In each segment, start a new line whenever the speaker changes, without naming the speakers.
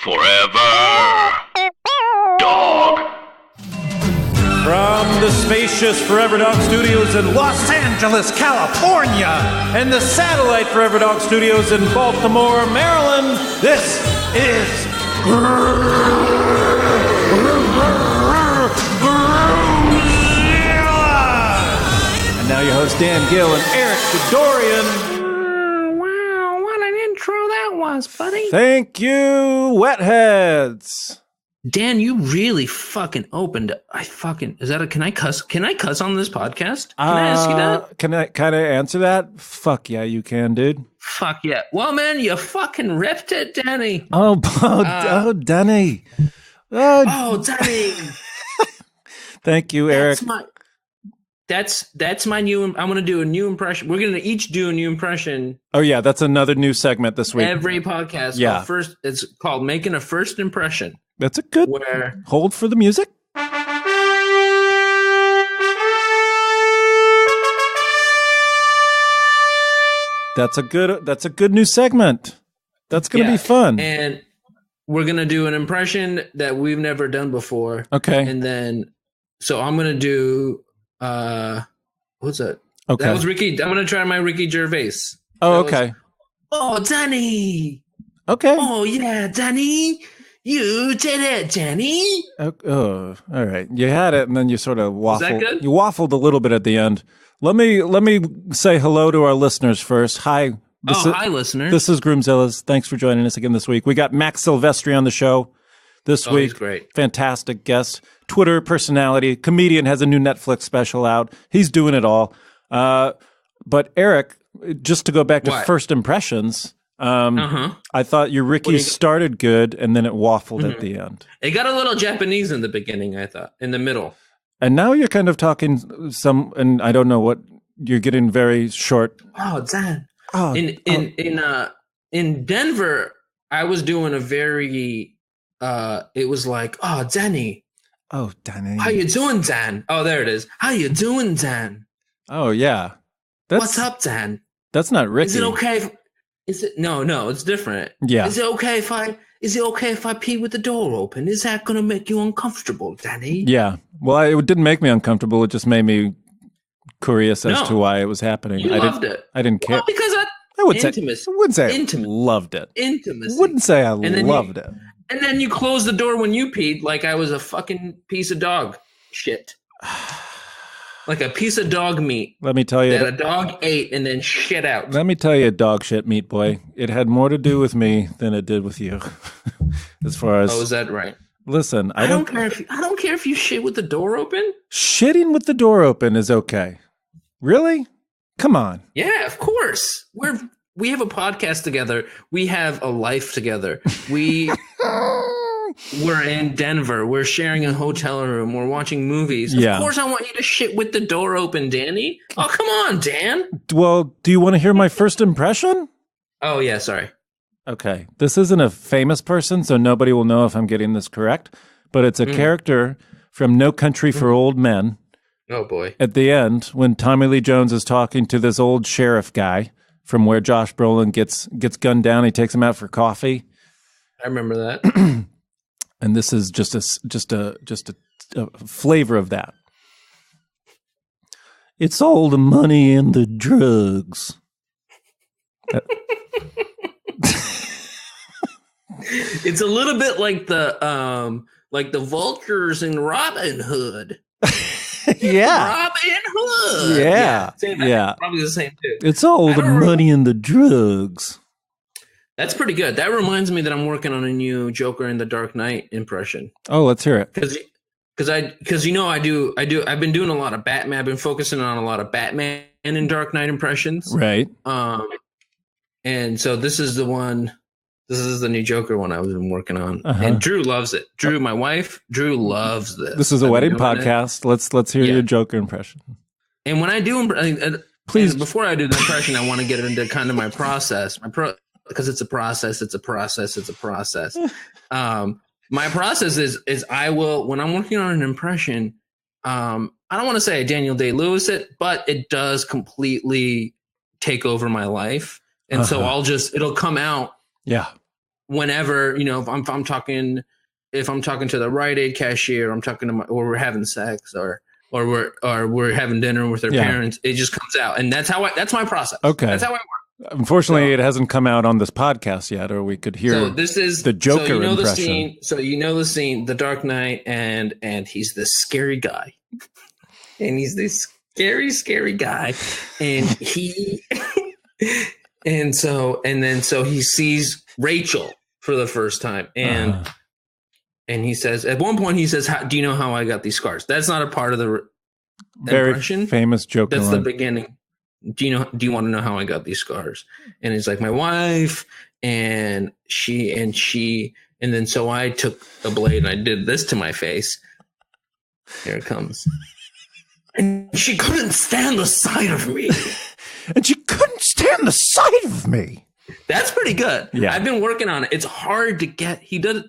Forever Dog.
From the spacious Forever Dog Studios in Los Angeles, California, and the satellite Forever Dog Studios in Baltimore, Maryland, this is and now your host Dan Gill and Eric Fedorian.
Wow, what an intro that was, buddy.
Thank you, Wetheads.
Dan, you really fucking opened. Can I cuss? Can I cuss on this podcast? Can I ask you that?
Can I answer that? Fuck yeah, you can, dude.
Fuck yeah. Well, man, you fucking ripped it, Danny.
Oh, Danny.
Oh, Danny.
Thank you, Eric.
That's my new. I'm gonna do a new impression. We're gonna each do a new impression.
Oh yeah, that's another new segment this week.
Every podcast.
Yeah.
It's called Making a First Impression.
That's a good. Hold for the music. That's a good new segment. That's gonna be fun.
And we're gonna do an impression that we've never done before.
Okay.
And then, so I'm gonna do. What's that?
Okay.
That was Ricky. I'm gonna try my Ricky Gervais.
Oh, okay.
Danny.
Okay.
Oh yeah, Danny. You did it, Danny.
Oh, all right. You had it, and then you sort of waffled.
Is that good?
You waffled a little bit at the end. Let me say hello to our listeners first. Hi.
Hi, listeners.
This is Groomzilla's. Thanks for joining us again this week. We got Max Silvestri on the show this week.
He's great.
Fantastic guest. Twitter personality. Comedian, has a new Netflix special out. He's doing it all. But Eric, just to go back to first impressions, I thought your Ricky started good and then it waffled at the end.
It got a little Japanese in the beginning, I thought, in the middle.
And now you're kind of talking and I don't know what, you're getting very short.
Oh, Dan. In Denver, I was doing a very, it was like, oh, Danny.
Oh, Danny.
How you doing, Dan? Oh, there it is. How you doing, Dan?
Oh, yeah.
What's up, Dan?
That's not Ricky.
Is it okay? No, it's different.
Yeah.
Is it okay if I pee with the door open? Is that going to make you uncomfortable, Danny?
Yeah. Well, it didn't make me uncomfortable. It just made me curious as to why it was happening.
You loved it.
I didn't care.
Well, because
I wouldn't say
intimacy.
Loved it.
Intimacy.
Wouldn't say I loved it.
And then you closed the door when you peed like I was a fucking piece of dog shit. Like a piece of dog meat.
Let me tell you.
That a dog ate and then shit out.
Let me tell you, dog shit meat boy. It had more to do with me than it did with you. As far as.
Oh, is that right?
Listen, I don't care
if you shit with the door open.
Shitting with the door open is okay. Really? Come on.
Yeah, of course. We have a podcast together. We have a life together. We're in Denver. We're sharing a hotel room. We're watching movies. Of course I want you to shit with the door open, Danny. Oh, come on, Dan.
Well, do you want to hear my first impression?
Oh, yeah, sorry.
Okay. This isn't a famous person, so nobody will know if I'm getting this correct. But it's a character from No Country for Old Men.
Oh, boy.
At the end, when Tommy Lee Jones is talking to this old sheriff guy from where Josh Brolin gets gunned down, he takes him out for coffee.
I remember that.
And this is just a flavor of that. It's all the money and the drugs.
It's a little bit like the vultures in Robin Hood.
Yeah.
Robin Hood.
Yeah.
Probably the same too.
It's all the money and the drugs.
That's pretty good. That reminds me that I'm working on a new Joker in the Dark Knight impression.
Oh, let's hear it.
Because I've been doing a lot of Batman. I've been focusing on a lot of Batman in Dark Knight impressions.
Right.
And so this is the one. This is the new Joker one I've been working on, and Drew loves it. Drew, my wife, Drew loves this.
This is a wedding podcast. Let's hear your Joker impression.
And when I do, please, before I do the impression, I want to get into kind of my process. Because it's a process. My process is I will, when I'm working on an impression, I don't want to say Daniel Day-Lewis it, but it does completely take over my life. And so it'll come out.
Yeah.
whenever, if I'm talking to the Rite Aid cashier, I'm talking to or we're having sex, or we're having dinner with their parents, it just comes out, and that's my process.
Okay,
that's how I work.
Unfortunately, it hasn't come out on this podcast yet, or we could hear. So this is the Joker impression.
The scene, The Dark Knight, and he's this scary guy, and he's this scary guy, and he, so he sees Rachel for the first time, and he says, at one point, he says, "Do you know how I got these scars?" That's not a part of the
very
impression.
Famous Joker.
That's the beginning. Do you want to know how I got these scars? And he's like, my wife, and then so I took a blade and I did this to my face. Here it comes. And she couldn't stand the sight of me. That's pretty good.
Yeah.
I've been working on it. It's hard to get. He does.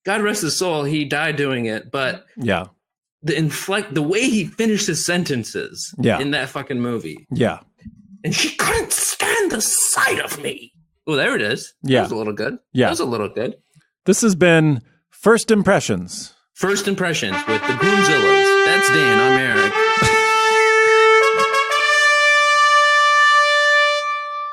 God rest his soul. He died doing it, but
yeah.
The way he finished his sentences in that fucking movie.
Yeah.
And she couldn't stand the sight of me. Oh, there it is.
Yeah.
That was a little good.
Yeah.
That was a little good.
This has been First Impressions.
First Impressions with the Groomzillas. That's Dan. I'm Eric.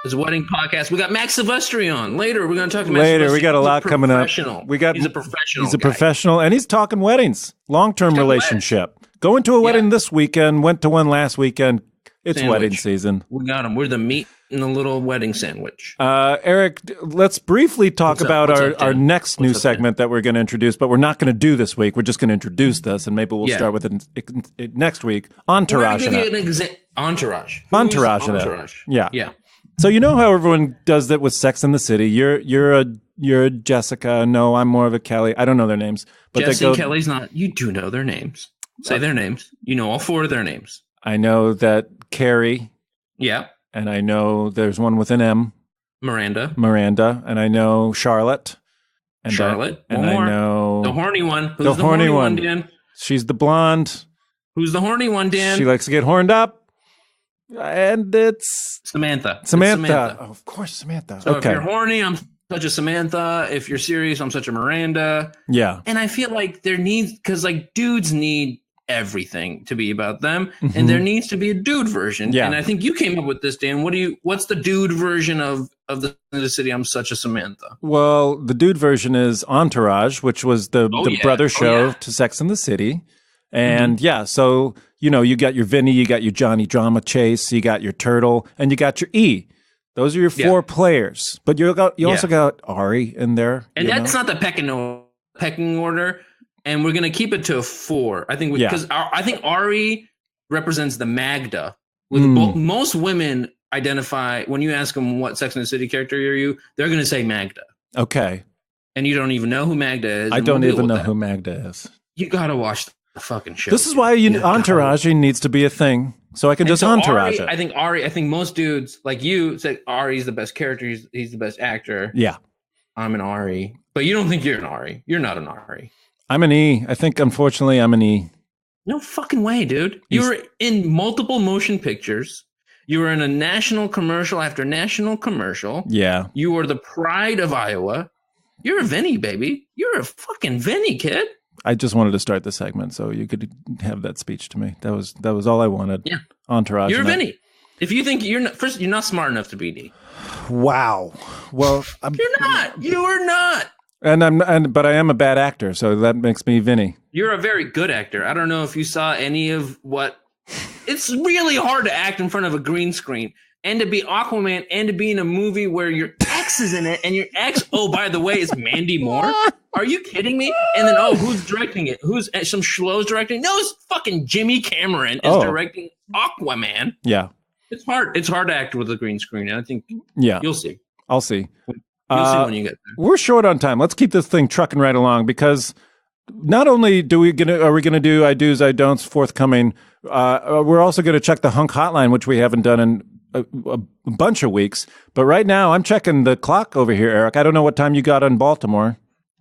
It's a wedding podcast. We got Max Silvestri on. Later, we're going to talk to Max Silvestri.
We got a lot coming up.
He's a professional.
He's a professional, and he's talking weddings. Long-term relationship. Going to a wedding this weekend. Went to one last weekend. It's wedding season.
We got him. We're the meat in the little wedding sandwich.
Eric, let's briefly talk about our next new segment that we're going to introduce, but we're not going to do this week. We're just going to introduce this, and maybe we'll start with it next week. Entourage.
Entourage.
Entourage. Yeah. So you know how everyone does that with Sex and the City. You're a Jessica. No, I'm more of a Kelly. I don't know their names. But
Jesse and Kelly's not. You do know their names. Say their names. You know all four of their names.
I know that Carrie.
Yeah.
And I know there's one with an M.
Miranda.
And I know Charlotte.
And
I know
the horny one. Who's
the horny one,
Dan?
She's the blonde.
Who's the horny one, Dan?
She likes to get horned up. And it's
Samantha.
Oh, of course, Samantha.
So if you're horny, I'm such a Samantha. If you're serious, I'm such a Miranda.
Yeah.
And I feel like there needs, because like dudes need everything to be about them, and there needs to be a dude version.
Yeah.
And I think you came up with this, Dan. What's the dude version of the City? I'm such a Samantha.
Well, the dude version is Entourage, which was the brother show to Sex and the City. And so you got your Vinny, you got your Johnny Drama Chase, you got your Turtle, and you got your E. Those are your four players. But you also got Ari in there.
And that's not the pecking order. And we're gonna keep it to a 4. I think because I think Ari represents the Magda. With most women identify when you ask them what Sex and the City character are you, they're gonna say Magda.
Okay.
And you don't even know who Magda is.
I don't even know who Magda is.
You gotta watch the fucking show.
This is why entourage needs to be a thing, so I can just entourage it.
I think most dudes like you say Ari's the best character. He's the best actor.
Yeah,
I'm an Ari, but you don't think you're an Ari. You're not an Ari.
I'm an E. I think, unfortunately, I'm an E.
No fucking way, dude. You were in multiple motion pictures. You were in a national commercial after national commercial.
Yeah.
You were the pride of Iowa. You're a Vinny, baby. You're a fucking Vinny, kid.
I just wanted to start the segment so you could have that speech to me. That was all I wanted.
Yeah.
Entourage.
You're a Vinny. If you think you're not smart enough to be D.
Wow. Well,
you're not. You are not.
But I am a bad actor, so that makes me Vinny.
You're a very good actor. I don't know if you saw any of what. It's really hard to act in front of a green screen and to be Aquaman and to be in a movie where your ex is in it and your ex, oh, by the way, is Mandy Moore. Are you kidding me? And then, who's directing it? Who's some schlow's directing? No, it's fucking Jimmy Cameron is directing Aquaman.
Yeah.
It's hard. It's hard to act with a green screen. And I think you'll see.
I'll see.
You'll see when you get there.
We're short on time. Let's keep this thing trucking right along because not only are we gonna do I do's, I don'ts forthcoming, we're also going to check the hunk hotline, which we haven't done in a bunch of weeks. But right now, I'm checking the clock over here, Eric. I don't know what time you got in Baltimore.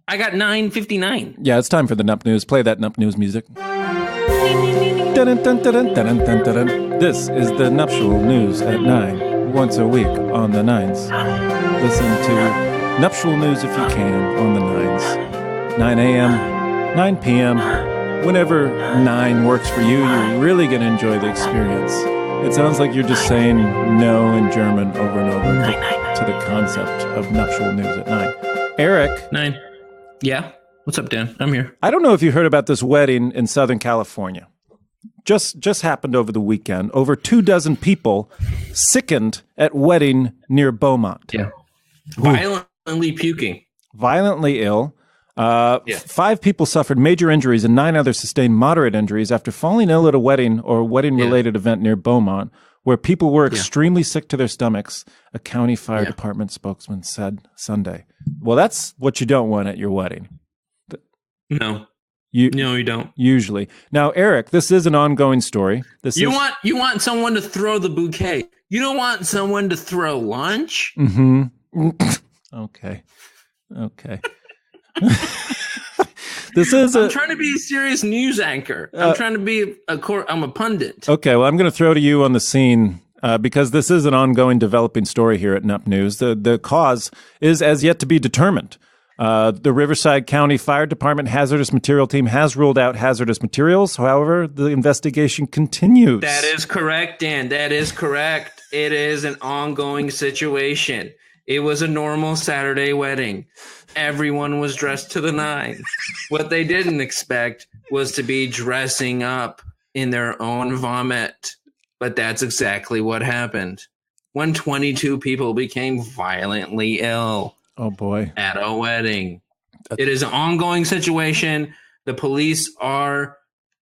I got 9:59.
Yeah, it's time for the Nup News. Play that Nup News music. Dun, dun, dun, dun, dun, dun, dun, dun. This is the nuptial news at 9, once a week on the 9s. Listen to Nuptial news if you can on the 9s. 9 a.m., 9 p.m., whenever 9 works for you, you're really going to enjoy the experience. It sounds like you're just saying no in German over and over to the concept of nuptial news at 9. Eric.
9. Yeah? What's up, Dan? I'm here.
I don't know if you heard about this wedding in Southern California. Just happened over the weekend. Over 24 people sickened at wedding near Beaumont.
Yeah. Violently puking.
Violently ill. 5 people suffered major injuries and 9 others sustained moderate injuries after falling ill at a wedding or wedding-related event near Beaumont, where people were extremely sick to their stomachs, a county fire department spokesman said Sunday. Well, that's what you don't want at your wedding.
No. No, you don't.
Usually. Now, Eric, this is an ongoing story.
You want someone to throw the bouquet. You don't want someone to throw lunch?
Mm-hmm. Okay. I'm
trying to be a serious news anchor. I'm trying to be I'm a pundit.
Okay, well, I'm going to throw to you on the scene because this is an ongoing developing story here at Nup News. The cause is as yet to be determined. The Riverside County Fire Department hazardous material team has ruled out hazardous materials. However, the investigation continues.
That is correct, Dan. That is correct. It is an ongoing situation. It was a normal Saturday wedding. Everyone was dressed to the nines. What they didn't expect was to be dressing up in their own vomit. But that's exactly what happened. When 22 people became violently ill.
Oh, boy.
At a wedding. It is an ongoing situation. The police are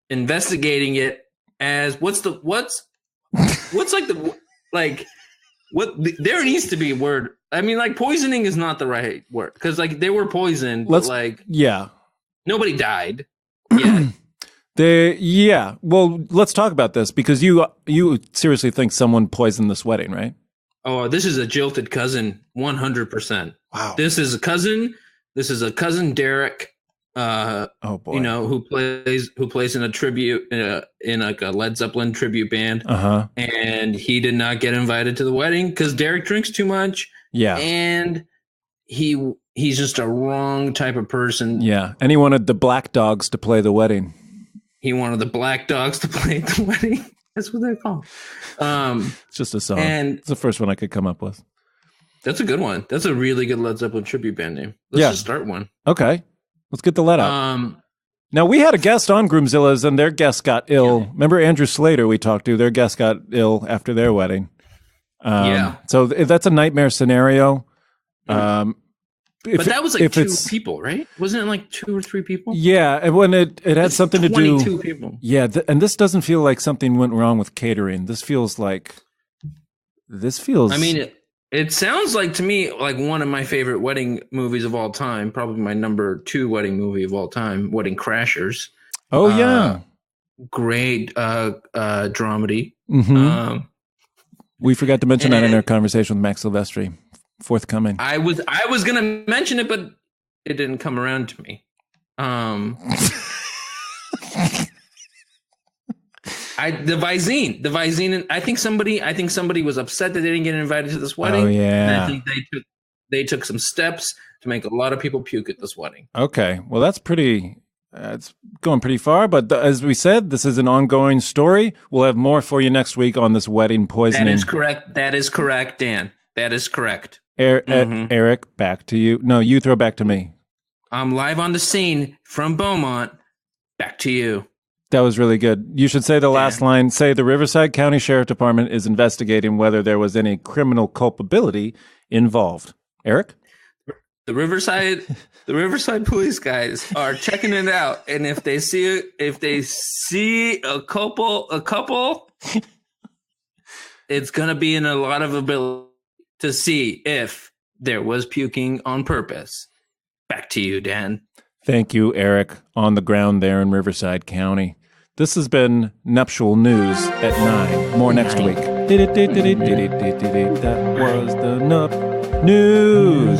investigating it as there needs to be a word. I mean, like, poisoning is not the right word because, like, they were poisoned. Nobody died. Yeah.
Well, let's talk about this because you seriously think someone poisoned this wedding, right?
Oh, this is a jilted cousin, 100%.
Wow.
This is a cousin, Derek.
Oh boy.
Who plays in a tribute in like a Led Zeppelin tribute band. And he did not get invited to the wedding because Derek drinks too much.
Yeah.
And he's just a wrong type of person.
Yeah. And he wanted the Black Dogs to play the wedding.
That's what they're called.
It's just a song.
And
it's the first one I could come up with.
That's a good one. That's a really good Led Zeppelin tribute band name. Let's just start one.
Okay. Let's get the let out. Now, we had a guest on Groomzilla's, and their guest got ill. Yeah. Remember Andrew Slater we talked to? Their guest got ill after their wedding. So that's a nightmare scenario.
But that was like 2 people, right? Wasn't it like 2 or 3 people?
Yeah, and when it had something to do...
22 people.
Yeah, and this doesn't feel like something went wrong with catering. This feels... I
mean, it sounds like to me like one of my favorite wedding movies of all time, probably my number 2 wedding movie of all time, Wedding Crashers.
Oh, yeah.
Great dramedy.
Mm-hmm. We forgot to mention that in our conversation with Max Silvestri. Forthcoming.
I was going to mention it, but it didn't come around to me. The Visine. I think somebody was upset that they didn't get invited to this wedding.
Oh yeah.
And I think they took some steps to make a lot of people puke at this wedding.
Okay, well that's pretty. It's going pretty far, but as we said, this is an ongoing story. We'll have more for you next week on this wedding poisoning.
That is correct, Dan. That is correct.
Eric, back to you. No, you throw back to me.
I'm live on the scene from Beaumont. Back to you.
That was really good. You should say the last line. Say the Riverside County Sheriff Department is investigating whether there was any criminal culpability involved. Eric?
The Riverside police guys are checking it out, and if they see a couple, it's gonna be in a lot of ability to see if there was puking on purpose. Back to you, Dan.
Thank you, Eric, on the ground there in Riverside County. This has been Nuptial News at 9. More next week. That was the Nup News.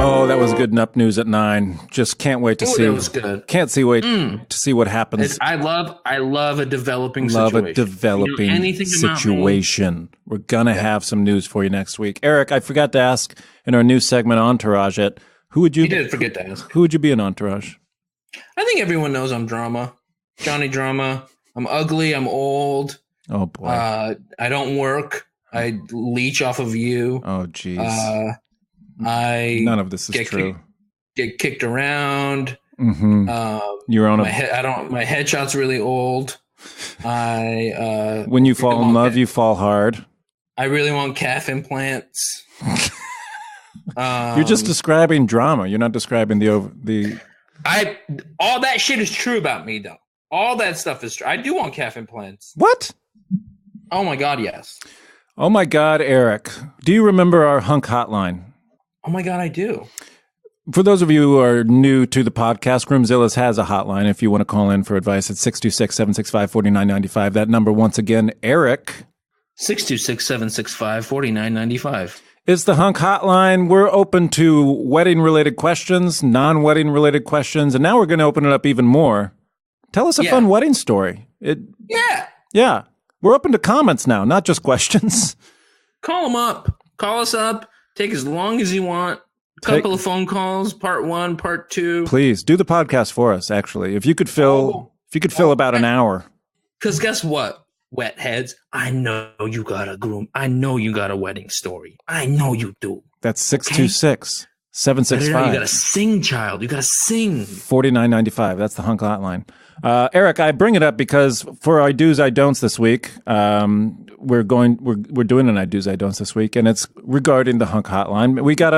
Oh, that was good enough news at 9. Just can't wait to see.
That was good.
Can't see wait to see what happens.
I love a developing
situation.
Love
a developing situation. We're gonna have some news for you next week. Eric, I forgot to ask in our new segment Entourage it. Who would you?
You did forget to ask.
Who would you be in Entourage?
I think everyone knows I'm drama. Johnny Drama. I'm ugly. I'm old.
Oh boy.
I don't work. I leech off of you.
Oh geez.
None
of this is true.
Get kicked around.
Mm-hmm. You're on
my headshot's really old.
When you fall in love, you fall hard.
I really want calf implants.
You're just describing drama. You're not describing the.
All that shit is true about me, though. All that stuff is true. I do want calf implants.
What?
Oh my god, yes.
Oh my god, Eric. Do you remember our hunk hotline?
Oh my god, I do.
For those of you who are new to the podcast, Groomzilla's has a hotline if you want to call in for advice at 626-765-4995. That number, once again, Eric.
626-765-4995.
It's the Hunk Hotline. We're open to wedding-related questions, non-wedding-related questions, and now we're going to open it up even more. Tell us a fun wedding story. Yeah. We're open to comments now, not just questions.
Call them up. Call us up. Take as long as you want. Couple of phone calls, part 1, part 2.
Please do the podcast for us. Actually, if you could fill about an hour.
Because guess what, wetheads? I know you got a groom. I know you got a wedding story. I know you do.
That's 626-765.
You gotta sing, child. You gotta sing.
49.95. That's the Hunk Hotline. Eric, I bring it up because for our do's, I don'ts this week, we're doing an I do's, I don'ts this week, and it's regarding the Hunk Hotline. We got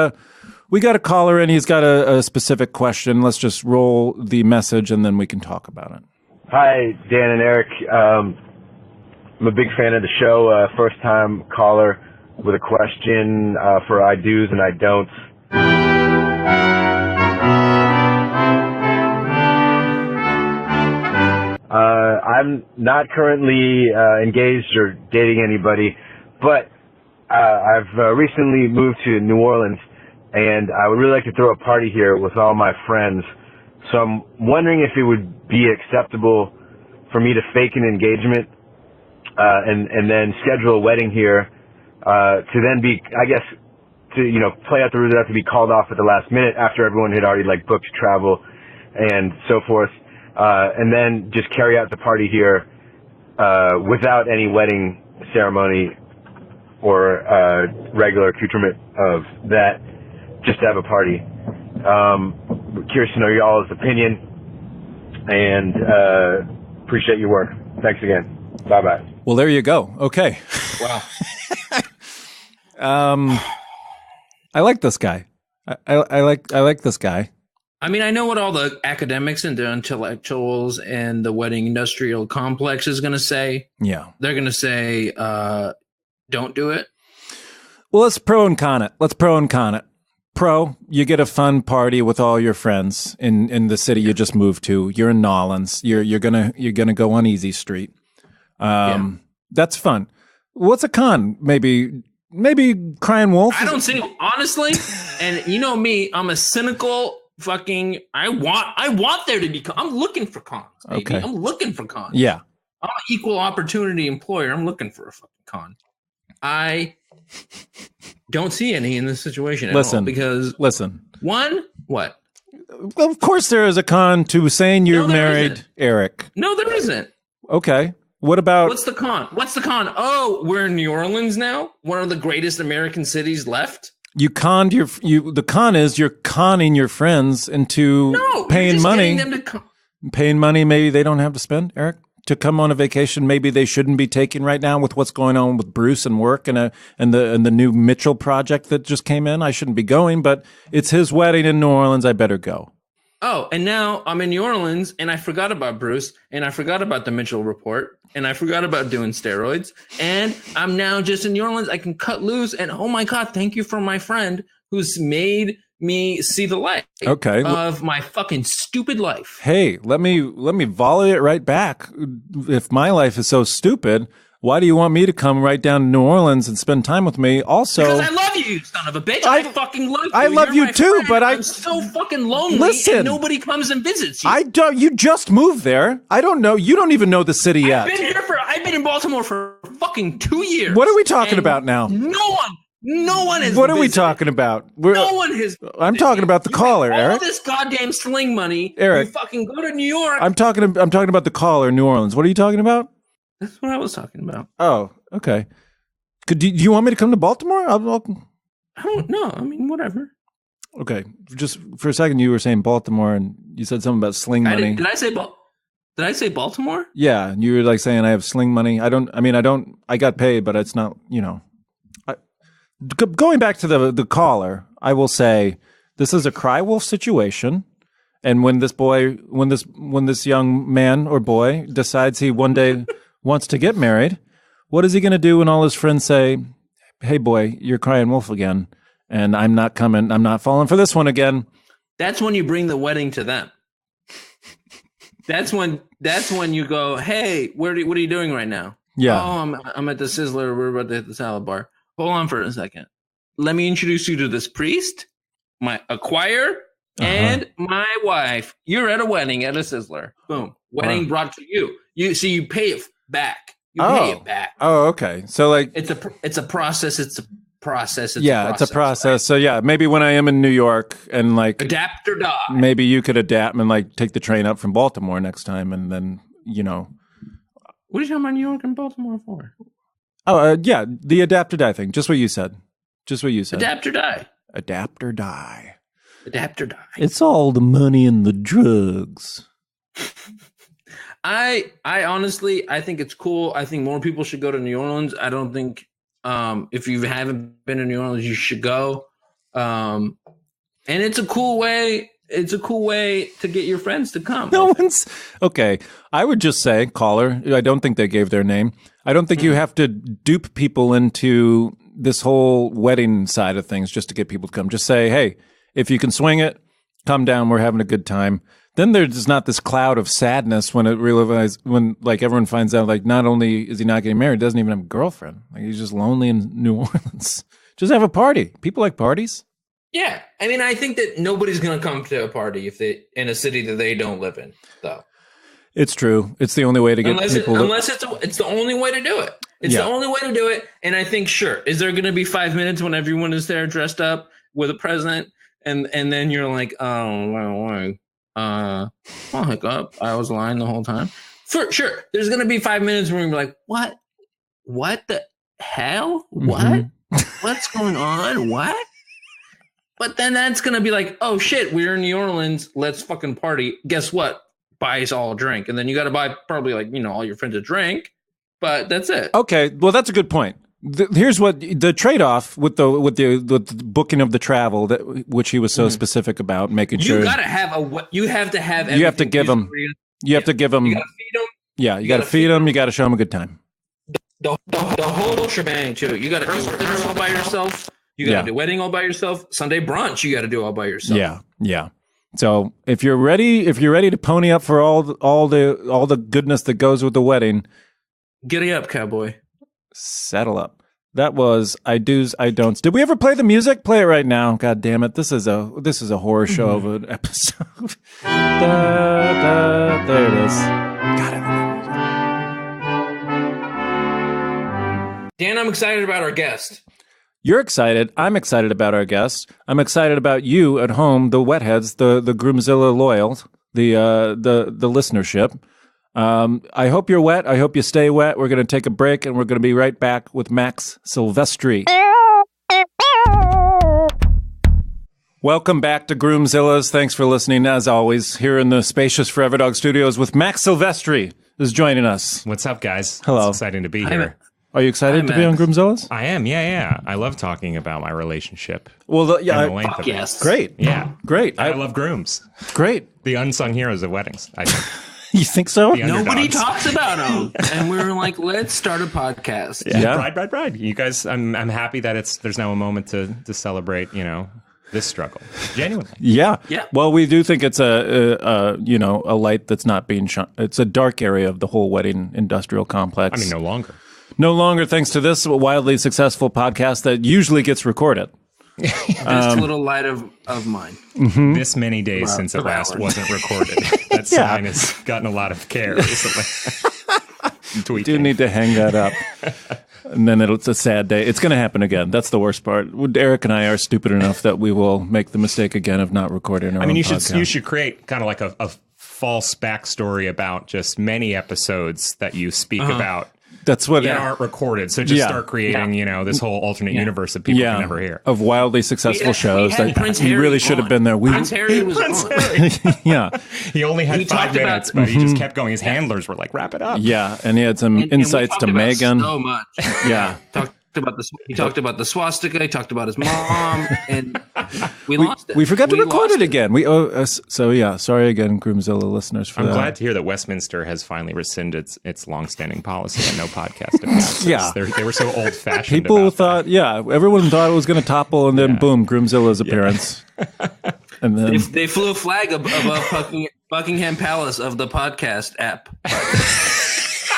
a caller in. He's got a specific question. Let's just roll the message and then we can talk about it.
Hi, Dan and Eric. I'm a big fan of the show. First time caller with a question for I do's and I don'ts. I'm not currently engaged or dating anybody, but I've recently moved to New Orleans, and I would really like to throw a party here with all my friends. So I'm wondering if it would be acceptable for me to fake an engagement and then schedule a wedding here to then be, I guess, to play out the rules, have to be called off at the last minute after everyone had already booked travel and so forth. And then just carry out the party here without any wedding ceremony or regular accoutrement of that, just to have a party. Curious to know y'all's opinion, and appreciate your work. Thanks again. Bye-bye.
Well, there you go. Okay.
Wow.
I like this guy. I like this guy.
I mean, I know what all the academics and the intellectuals and the wedding industrial complex is going to say.
Yeah.
They're going to say, don't do it.
Well, let's pro and con it. Pro, you get a fun party with all your friends in the city you just moved to. You're in Nolans. You're gonna go on Easy Street. That's fun. What's a con? Maybe crying wolf.
I don't see, honestly. And you know me, I'm a cynical fucking. I want there to be. I'm looking for cons. Baby. Okay. I'm looking for cons.
Yeah.
I'm an equal opportunity employer. I'm looking for a fucking con. I don't see any in this situation at all because one, what?
Well, of course there is a con to saying you're married, isn't. Eric.
No, there isn't.
Okay. What about
what's the con? Oh, we're in New Orleans now, one of the greatest American cities left.
The con is you're conning your friends into paying money. Paying money maybe they don't have to spend, Eric, to come on a vacation maybe they shouldn't be taking right now with what's going on with Bruce and work and the new Mitchell project that just came in. I shouldn't be going, but it's his wedding in New Orleans. I better go.
Oh, and now I'm in New Orleans and I forgot about Bruce and I forgot about the Mitchell report and I forgot about doing steroids and I'm now just in New Orleans. I can cut loose and oh my God, thank you for my friend who's made me see the light of my fucking stupid life.
Hey, let me volley it right back. If my life is so stupid, Why do you want me to come right down to New Orleans and spend time with me? Also,
because I love you, you son of a bitch. I fucking love you.
I love you too,
friend.
but
I'm so fucking lonely.
Listen,
and nobody comes and visits you.
I don't. You just moved there. I don't know. You don't even know the city yet.
I've been in Baltimore for fucking 2 years.
What are we talking about now?
No one has.
What are we talking about?
No one has.
I'm talking about the caller,
all
Eric.
All this goddamn sling money.
Eric,
you fucking go to New York.
I'm talking about the caller, New Orleans. What are you talking about?
That's what I was talking about.
Oh, okay. Do you want me to come to Baltimore?
I don't know. I mean, whatever.
Okay. Just for a second, you were saying Baltimore, and you said something about sling money.
Did I say Baltimore?
Yeah, you were like saying I have sling money. I got paid, but it's not. Going back to the caller, I will say this is a cry wolf situation, and when this young man or boy decides he one day wants to get married, what is he going to do when all his friends say, "Hey, boy, you're crying wolf again, and I'm not coming. I'm not falling for this one again."
That's when you bring the wedding to them. That's when you go, "Hey, what are you doing right now?"
Yeah.
Oh, I'm at the Sizzler. We're about to hit the salad bar. Hold on for a second. Let me introduce you to this priest, a choir, and my wife. You're at a wedding at a Sizzler. Boom. Wedding brought to you. You pay it back. Pay it back.
Oh, okay. So like
it's a process. It's a process.
It's a process. Right? So yeah, maybe when I am in New York and like
adapt or die.
Maybe you could adapt and like take the train up from Baltimore next time, and then
What are you talking about New York and Baltimore for?
Oh, yeah, the adapt or die thing. Just what you said.
Adapt or die.
Adapt or die.
Adapt or die.
It's all the money and the drugs.
I honestly, I think it's cool. I think more people should go to New Orleans. I don't think if you haven't been to New Orleans, you should go. And it's a cool way. It's a cool way to get your friends to come.
Okay. I would just say, caller, I don't think they gave their name. I don't think you have to dupe people into this whole wedding side of things just to get people to come. Just say, hey, if you can swing it, come down. We're having a good time. Then there's not this cloud of sadness when like everyone finds out, like, not only is he not getting married, he doesn't even have a girlfriend. Like, he's just lonely in New Orleans. Just have a party. People like parties.
Yeah. I mean, I think that nobody's going to come to a party in a city that they don't live in, though.
It's true. It's the only way to get people.
It's the only way to do it. It's the only way to do it. And I think, sure, is there going to be 5 minutes when everyone is there dressed up with a present, and then you're like, oh, well, hiccup. I was lying the whole time. For sure, there's going to be 5 minutes where you're like, what the hell? What? What's going on? What? But then that's going to be like, oh shit, we're in New Orleans. Let's fucking party. Guess what? Buy us all a drink. And then you got to buy probably like, all your friends a drink, but that's it.
Okay. Well, that's a good point. Here's what the trade-off with the booking of the travel, which he was so specific about, making sure
you have to give
them. You have to give them. You got to feed them. Yeah, you got to feed them. You got to show them a good time.
The whole shebang too. You got to eat dinner all by yourself. You got to do wedding all by yourself. Sunday brunch, you got to do all by yourself.
Yeah. So if you're ready to pony up for all the goodness that goes with the wedding,
giddy up, cowboy.
Settle up. That was I do's, I don'ts. Did we ever play the music? Play it right now. God damn it! This is a horror show of an episode. There it is. God, I love that music.
Dan, I'm excited about our guest.
You're excited. I'm excited about our guests. I'm excited about you at home, the wetheads, the Groomzilla loyals, the listenership. I hope you're wet. I hope you stay wet. We're going to take a break, and we're going to be right back with Max Silvestri. Welcome back to Groomzillas. Thanks for listening, as always, here in the spacious Forever Dog Studios with Max Silvestri is joining us.
What's up, guys?
Hello.
It's exciting to be here.
Are you excited to be on Groomzillas?
I am, yeah. I love talking about my relationship.
Well,
the length of it.
Great.
Yeah.
Great.
I love grooms.
Great.
The unsung heroes of weddings, I think.
You think so?
Nobody talks about them. And we were like, let's start a podcast.
Yeah. Bride. You guys, I'm happy that there's now a moment to celebrate, this struggle. Genuinely.
Yeah. Well, we do think it's a light that's not being shone. It's a dark area of the whole wedding industrial complex.
I mean, no longer.
No longer thanks to this wildly successful podcast that usually gets recorded.
This little light of mine.
Mm-hmm.
This many days since it last wasn't recorded. That sign has gotten a lot of care recently.
You do need to hang that up. And then it's a sad day. It's going to happen again. That's the worst part. Eric and I are stupid enough that we will make the mistake again of not recording our own podcast.
You should create kind of like a false backstory about just many episodes that you speak about.
That's what
that aren't recorded. So just start creating, this whole alternate universe that people can never hear.
Of wildly successful shows that you really should have been there.
Prince Harry was on.
Yeah.
He only had 5 minutes, but he just kept going. His handlers were like, wrap it up.
Yeah, and he had some insights to Meghan.
So much.
Yeah.
He talked about the swastika. He talked about his mom, and we lost it.
We forgot to record it again. Sorry again, Groomzilla listeners.
I'm glad to hear that Westminster has finally rescinded its longstanding policy and no podcast announcements.
Yeah,
they were so old fashioned.
People thought, everyone thought it was going to topple, and then boom, Groomzilla's appearance. And then
they flew a flag above Buckingham Palace of the podcast app.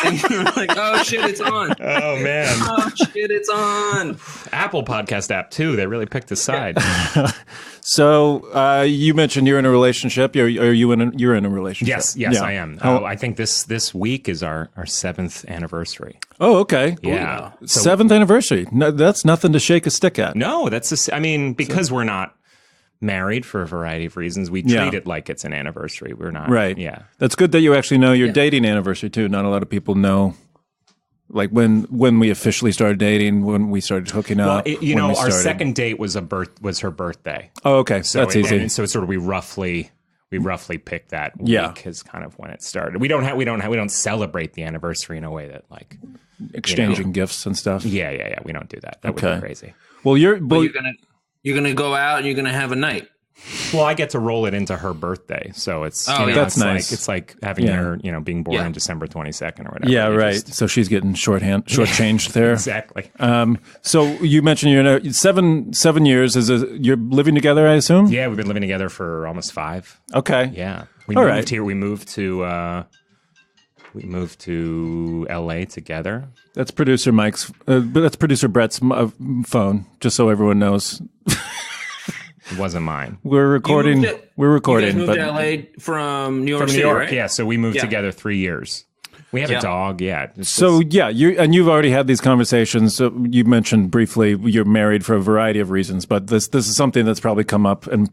And you're like, oh shit, it's on.
Oh man.
Oh shit, it's on.
Apple podcast app too. They really picked a side.
So you mentioned you're in a relationship. You're in a relationship?
Yes, I am. I think this week is our 7th anniversary.
Oh, okay.
Yeah.
So, 7th anniversary. No, that's nothing to shake a stick at.
No, because we're not married for a variety of reasons, we treat it like it's an anniversary. We're not.
Right.
Yeah.
That's good that you actually know your dating anniversary too. Not a lot of people know, like when we officially started dating, when we started hooking up.
Well, our second date was her birthday.
Oh, okay. So that's easy.
And so sort of we roughly picked that week as kind of when it started. We don't celebrate the anniversary in a way that like
exchanging gifts and stuff.
Yeah. We don't do that. That would be crazy.
Well, you're
gonna go out and you're gonna have a night.
Well, I get to roll it into her birthday, so it's
that's nice.
It's like having her, being born on December 22nd or whatever.
Yeah, right. So she's getting shortchanged there.
Exactly.
So you mentioned you're in a 7 years. You're living together, I assume?
Yeah, we've been living together for almost 5.
Okay.
Yeah, we moved here. We moved to LA together.
That's producer Mike's. That's producer Brett's phone. Just so everyone knows.
It wasn't mine.
We're recording.
You guys moved to LA from New York City, right?
Yeah. So we moved together 3 years. We have a dog. Yeah.
You've already had these conversations. So you mentioned briefly you're married for a variety of reasons, but this is something that's probably come up and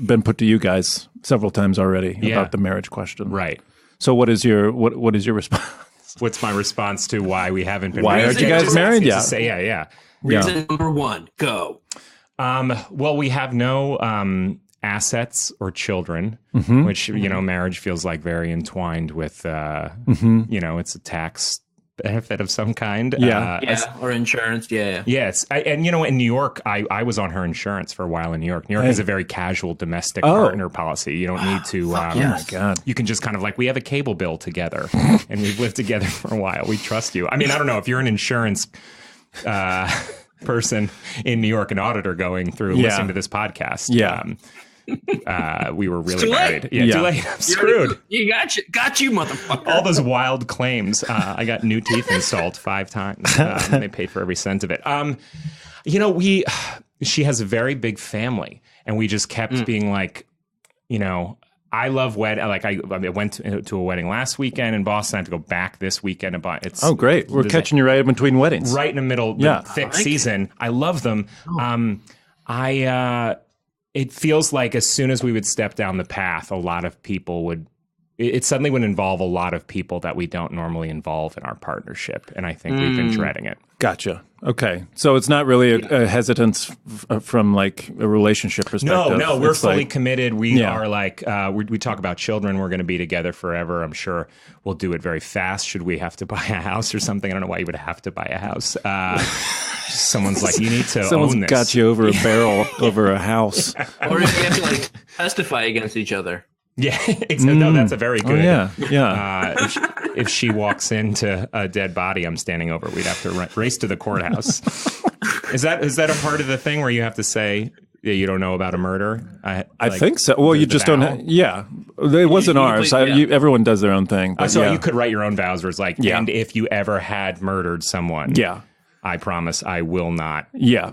been put to you guys several times already about the marriage question.
Right.
So what is your response?
What's my response to why we haven't been?
Why aren't you guys married yet?
Reason number 1, go.
Well, we have no assets or children, which marriage feels like very entwined with. It's a tax benefit of some kind.
Or insurance. Yeah.
Yes, in New York, I was on her insurance for a while in New York. New York has a very casual domestic partner policy. You don't need to.
Oh my God!
You can just kind of we have a cable bill together, and we've lived together for a while. We trust you. I mean, I don't know if you're an insurance person in New York, an auditor going through listening to this podcast. We were really married. Yeah, too late. I'm screwed.
You got you, motherfucker.
All those wild claims. I got new teeth installed 5 times. And they paid for every cent of it. She has a very big family, and we just kept being like, I love wedding. I went to a wedding last weekend in Boston. I have to go back this weekend.
Great. We're catching you right in between weddings.
Right in the middle, the thick season. I love them. It feels like as soon as we would step down the path, a lot of people it suddenly would involve a lot of people that we don't normally involve in our partnership. And I think we've been dreading it.
Gotcha. Okay. So it's not really a hesitance from a relationship perspective.
No, we're fully committed. We are we talk about children. We're going to be together forever. I'm sure we'll do it very fast. Should we have to buy a house or something? I don't know why you would have to buy a house. Someone's like, you need to
Someone's
own this.
Got you over a barrel over a house.
Or if you have to testify against each other.
Yeah, no, that's a very good.
Oh, yeah.
If she walks into a dead body, I'm standing over. We'd have to race to the courthouse. Is that a part of the thing where you have to say you don't know about a murder?
I think so. Well, you just don't. It wasn't ours. Everyone does their own thing.
So you could write your own vows where it's like, and if you ever had murdered someone, I promise I will not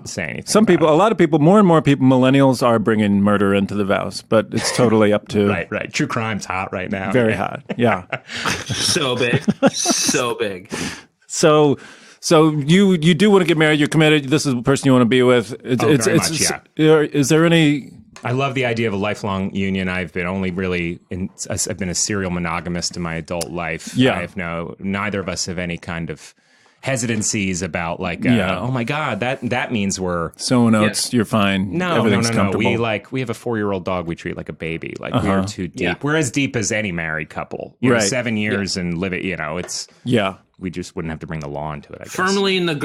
say anything.
A lot of people, more and more people, millennials are bringing murder into the vows, but it's totally up to...
Right. True crime's hot right now.
Very hot, yeah.
So big.
So you do want to get married, you're committed, this is the person you want to be with. Is there any...
I love the idea of a lifelong union. I've been I've been a serial monogamist in my adult life.
Yeah.
I have neither of us have any kind of hesitancies about oh my God, that means we're
notes, you're fine.
No. We have a 4-year-old dog we treat like a baby. Like we are too deep. Yeah. We're as deep as any married couple. 7 years and live it, it's we just wouldn't have to bring the law into it, I guess.
Firmly in the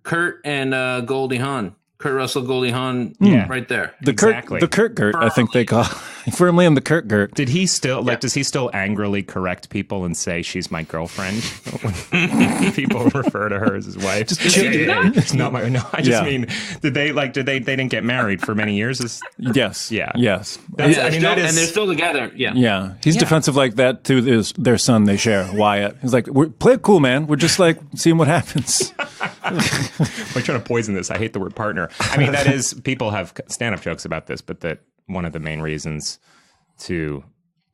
Kurt and Goldie Hawn. Kurt Russell, Goldie Hawn, right there.
The Kurt Gert, I think they call firmly in the Kurt Gert.
Did he still does he still angrily correct people and say she's my girlfriend when people refer to her as his wife? It's not my. No, I just mean they didn't get married for many years?
Yes.
Yes.
And they're still together.
Yeah. He's defensive like that to their son they share, Wyatt. He's like, play it cool, man. We're just like seeing what happens.
We're trying to poison this. I hate the word partner. I mean, that is, people have stand-up jokes about this, but that one of the main reasons to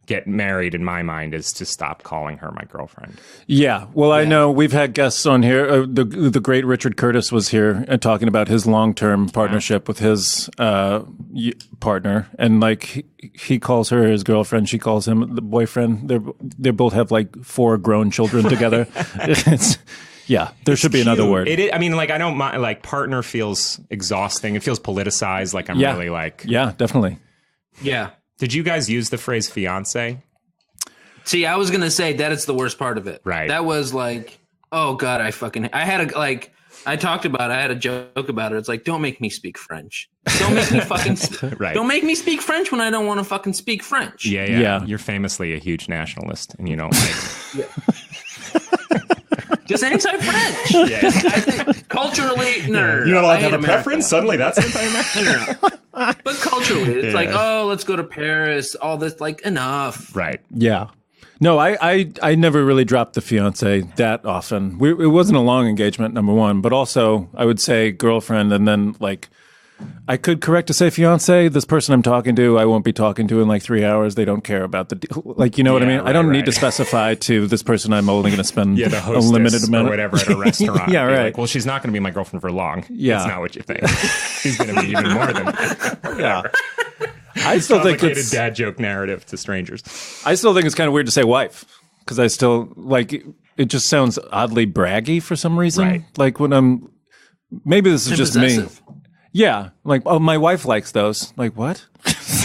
get married, in my mind, is to stop calling her my girlfriend.
Yeah. Well, I know we've had guests on here. The great Richard Curtis was here talking about his long-term partnership with his partner. And like he calls her his girlfriend. She calls him the boyfriend. They both have like 4 grown children together. There should be another word.
I mean, like, I don't mind, like, partner feels exhausting. It feels politicized. Like, I'm really like...
Yeah, definitely.
Yeah.
Did you guys use the phrase fiance?
See, I was going to say that is the worst part of it.
Right.
That was like, oh, God, I talked about it. I had a joke about it. It's like, don't make me speak French. Don't make me fucking... Don't make me speak French when I don't want to fucking speak French.
Yeah. You're famously a huge nationalist, and you don't like...
Just anti-French.
Yeah.
I think culturally, no.
You don't like have a preference? Suddenly that's anti-American?
But culturally, it's like, oh, let's go to Paris. All this, like, enough.
Right.
Yeah. No, I never really dropped the fiance that often. It wasn't a long engagement, number one, but also I would say girlfriend, and then like I could correct to say fiance. This person I'm talking to, I won't be talking to in like 3 hours. They don't care about the deal. Like, you know what I mean? I don't need to specify to this person I'm only going to spend
the
a limited amount
or whatever at a restaurant.
Yeah, right.
Like, well, she's not going to be my girlfriend for long.
Yeah.
That's not what you think. She's going to be even more than that.
Yeah. I still think
it's dad joke narrative to strangers.
I still think it's kind of weird to say wife, because I still like it just sounds oddly braggy for some reason.
Right.
Like when I'm maybe this is just
possessive.
Me. Yeah, like, oh, my wife likes those. Like, what?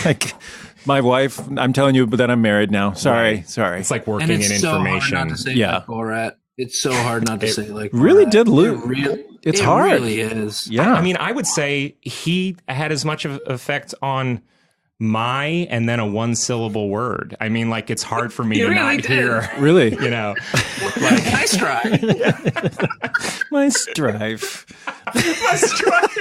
Like, my wife, I'm telling you, but then I'm married now. Sorry.
It's like working in information.
Hard not to say like Borat. It's so hard not to say like Borat.
Really did lose. It's hard.
It really is.
Yeah.
I mean, I would say he had as much of an effect on my and then a 1-syllable word. I mean, like, it's hard for me to really not hear.
Really?
You know,
like, I strive.
My strife.
My strife.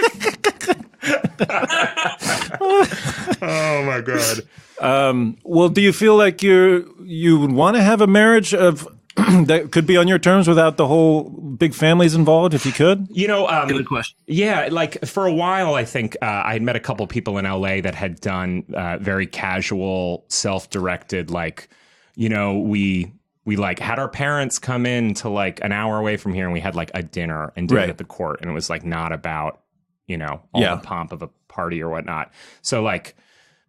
Oh my God.
Well, do you feel like you would want to have a marriage of that could be on your terms without the whole big families involved, if you could?
You know,
good question.
Yeah, like for a while, I think I had met a couple people in LA that had done very casual, self-directed, like, you know, we like had our parents come in to like an hour away from here, and we had like a dinner and did it at the court, and it was like not about, you know, all the pomp of a party or whatnot. So like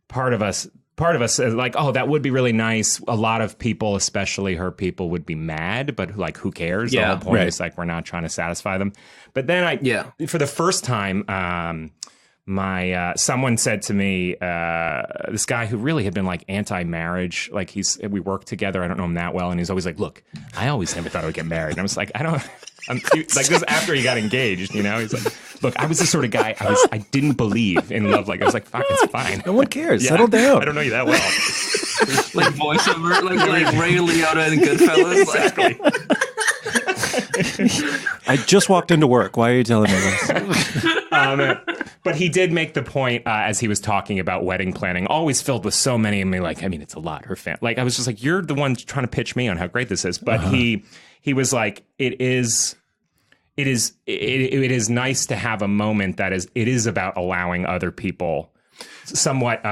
part of us is like, oh, that would be really nice. A lot of people, especially her people, would be mad, but like, who cares? The whole point is like, we're not trying to satisfy them. But then for the first time, someone said to me, this guy who really had been like anti-marriage, like we worked together. I don't know him that well. And he's always like, look, I always never thought I would get married. And I was like, I'm like, this after he got engaged, you know, he's like, look, I was the sort of guy, I didn't believe in love. Like, I was like, fuck, it's fine.
No one cares. Settle down.
I don't know you that well.
Like voiceover, like Ray Liotta and Goodfellas.
Exactly.
I just walked into work. Why are you telling me this?
But he did make the point as he was talking about wedding planning, always filled with so many. It's a lot. Her family. Like, I was just like, you're the one trying to pitch me on how great this is. But he was like, it is nice to have a moment it is about allowing other people. Somewhat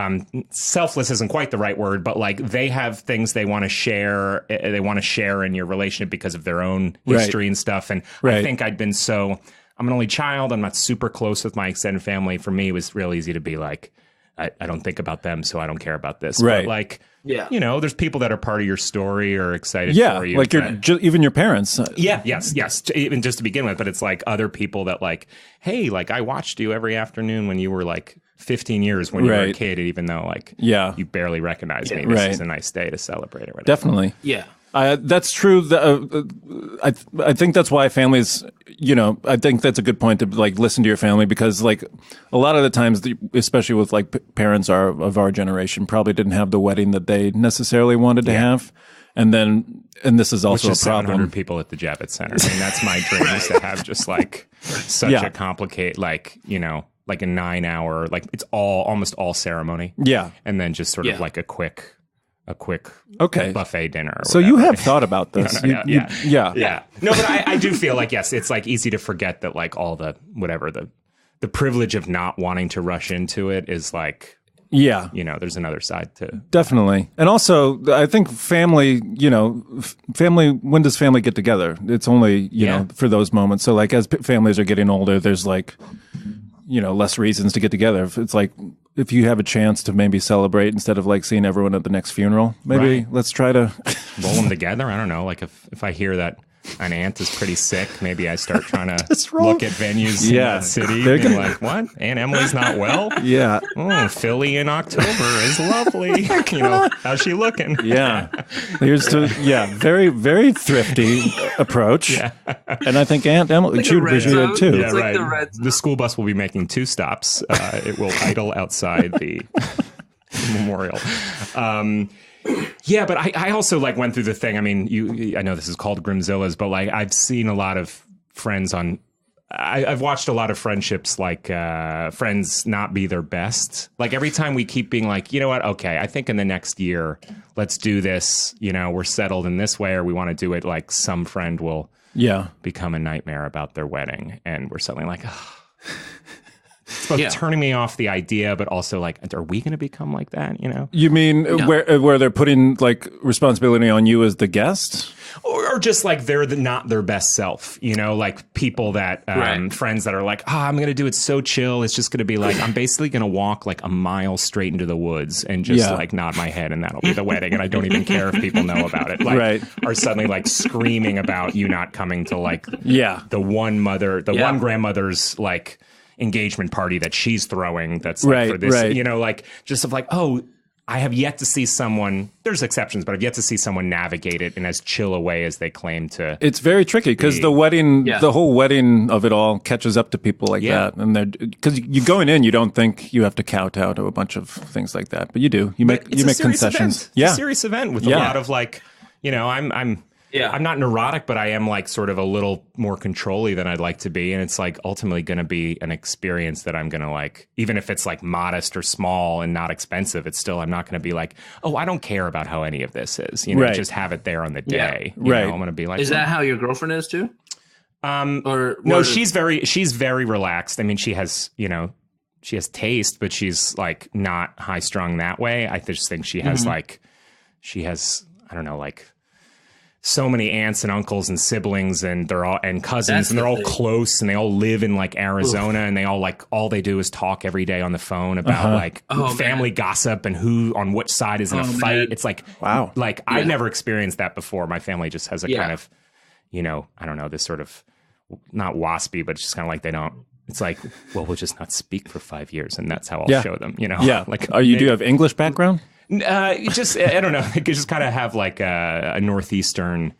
selfless isn't quite the right word, but like they have things they want to share. They want to share in your relationship because of their own history and stuff. And I think I'm an only child. I'm not super close with my extended family. For me, it was real easy to be like, I don't think about them, so I don't care about this.
Right.
But like, there's people that are part of your story or excited for you.
Like even your parents.
Yes. Even just to begin with. But it's like other people that like, hey, like I watched you every afternoon when you were like 15 years when you were a kid, even though like you barely recognize me. This is a nice day to celebrate or whatever.
Definitely.
Yeah.
That's true. I think that's why families, I think that's a good point to like listen to your family, because like a lot of the times, especially with like parents of our generation, probably didn't have the wedding that they necessarily wanted to have. And this is also
Which is
a problem.
700 people at the Javits Center. I mean, that's my dream is to have just like such a complicated, like, like a 9-hour, like it's almost all ceremony. Yeah. And then just sort of like a quick buffet dinner.
So you have thought about this.
Yeah. No, but I do feel like, yes, it's like easy to forget that like all the, whatever, the privilege of not wanting to rush into it is like, there's another side to.
Definitely. And also I think family, when does family get together? It's only, for those moments. So like as families are getting older, there's like, less reasons to get together. It's like, if you have a chance to maybe celebrate instead of like seeing everyone at the next funeral, maybe let's try to
roll them together. I don't know. Like if I hear that an aunt is pretty sick, maybe I start trying to look at venues in that city. They're like, what? Aunt Emily's not well?
Yeah.
Oh, Philly in October is lovely. How's she looking?
Yeah. Here's very, very thrifty approach. Yeah. And I think Aunt Emily, she would appreciate it too.
Yeah, right. The school bus will be making 2 stops. It will idle outside the memorial. Yeah, but I also like went through the thing. I mean, I know this is called Grimzilla's, but like I've seen a lot of friends I've watched a lot of friendships like friends not be their best. Like every time we keep being like, you know what? Okay, I think in the next year, let's do this. We're settled in this way, or we want to do it. Like some friend will become a nightmare about their wedding, and we're suddenly like, oh. It's both turning me off the idea, but also like, are we going to become like that?
You mean where they're putting like responsibility on you as the guest,
or just like they're not their best self? Like people that friends that are like, I'm going to do it so chill. It's just going to be like I'm basically going to walk like a mile straight into the woods and just like nod my head, and that'll be the wedding, and I don't even care if people know about it. Like, are suddenly like screaming about you not coming to like the one grandmother's like engagement party that she's throwing that's like for this like just of like, I have yet to see someone, there's exceptions, but I've yet to see someone navigate it in as chill a way as they claim to.
It's very tricky because the wedding, the whole wedding of it all catches up to people like that. And because you going in, you don't think you have to kowtow to a bunch of things like that, but you do. You make concessions.
It's a serious event with a lot of like, I'm not neurotic, but I am like sort of a little more control-y than I'd like to be. And it's like ultimately going to be an experience that I'm going to like, even if it's like modest or small and not expensive, it's still, I'm not going to be like, I don't care about how any of this is, just have it there on the day. You know, I'm going to be like,
is that how your girlfriend is too?
No, she's very relaxed. I mean, she has taste, but she's like not high strung that way. I just think she has I don't know, like, so many aunts and uncles and siblings and cousins, and they're all close, and they all live in like Arizona, and they all like, all they do is talk every day on the phone about family gossip and who on which side is in a fight. Man. It's like, wow. Like I've never experienced that before. My family just has a kind of, I don't know, this sort of not waspy, but it's just kind of like it's like, well, we'll just not speak for 5 years, and that's how I'll show them,
Yeah.
Like,
do you have English background?
Just I don't know. It could just kind of have like a northeastern,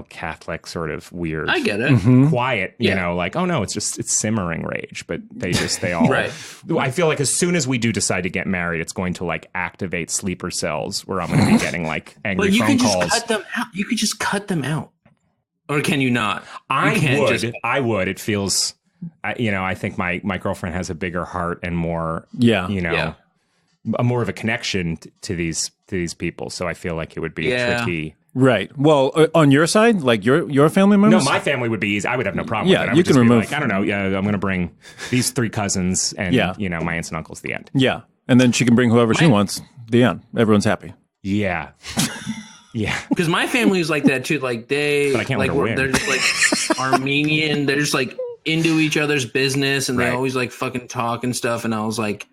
Catholic sort of weird.
I get it.
Quiet, like, oh no, it's simmering rage. But they all. Right. I feel like as soon as we do decide to get married, it's going to like activate sleeper cells where I'm going to be getting like angry phone calls.
Cut them out. You could just cut them out. Or can you not?
I would. It feels, I think my girlfriend has a bigger heart and more, more of a connection to these people. So I feel like it would be a tricky.
Right. Well, on your side, like your family members?
No, my family would be easy. I would have no problem with it. I
you
would
can remove.
Like, I don't know. Yeah, I'm going to bring these 3 cousins and, my aunts and uncles. The end.
Yeah. And then she can bring whoever she wants. The end. Everyone's happy.
Yeah. Yeah.
Because my family is like that too. Like they're just like Armenian. They're just like into each other's business, and they always like fucking talk and stuff. And I was like,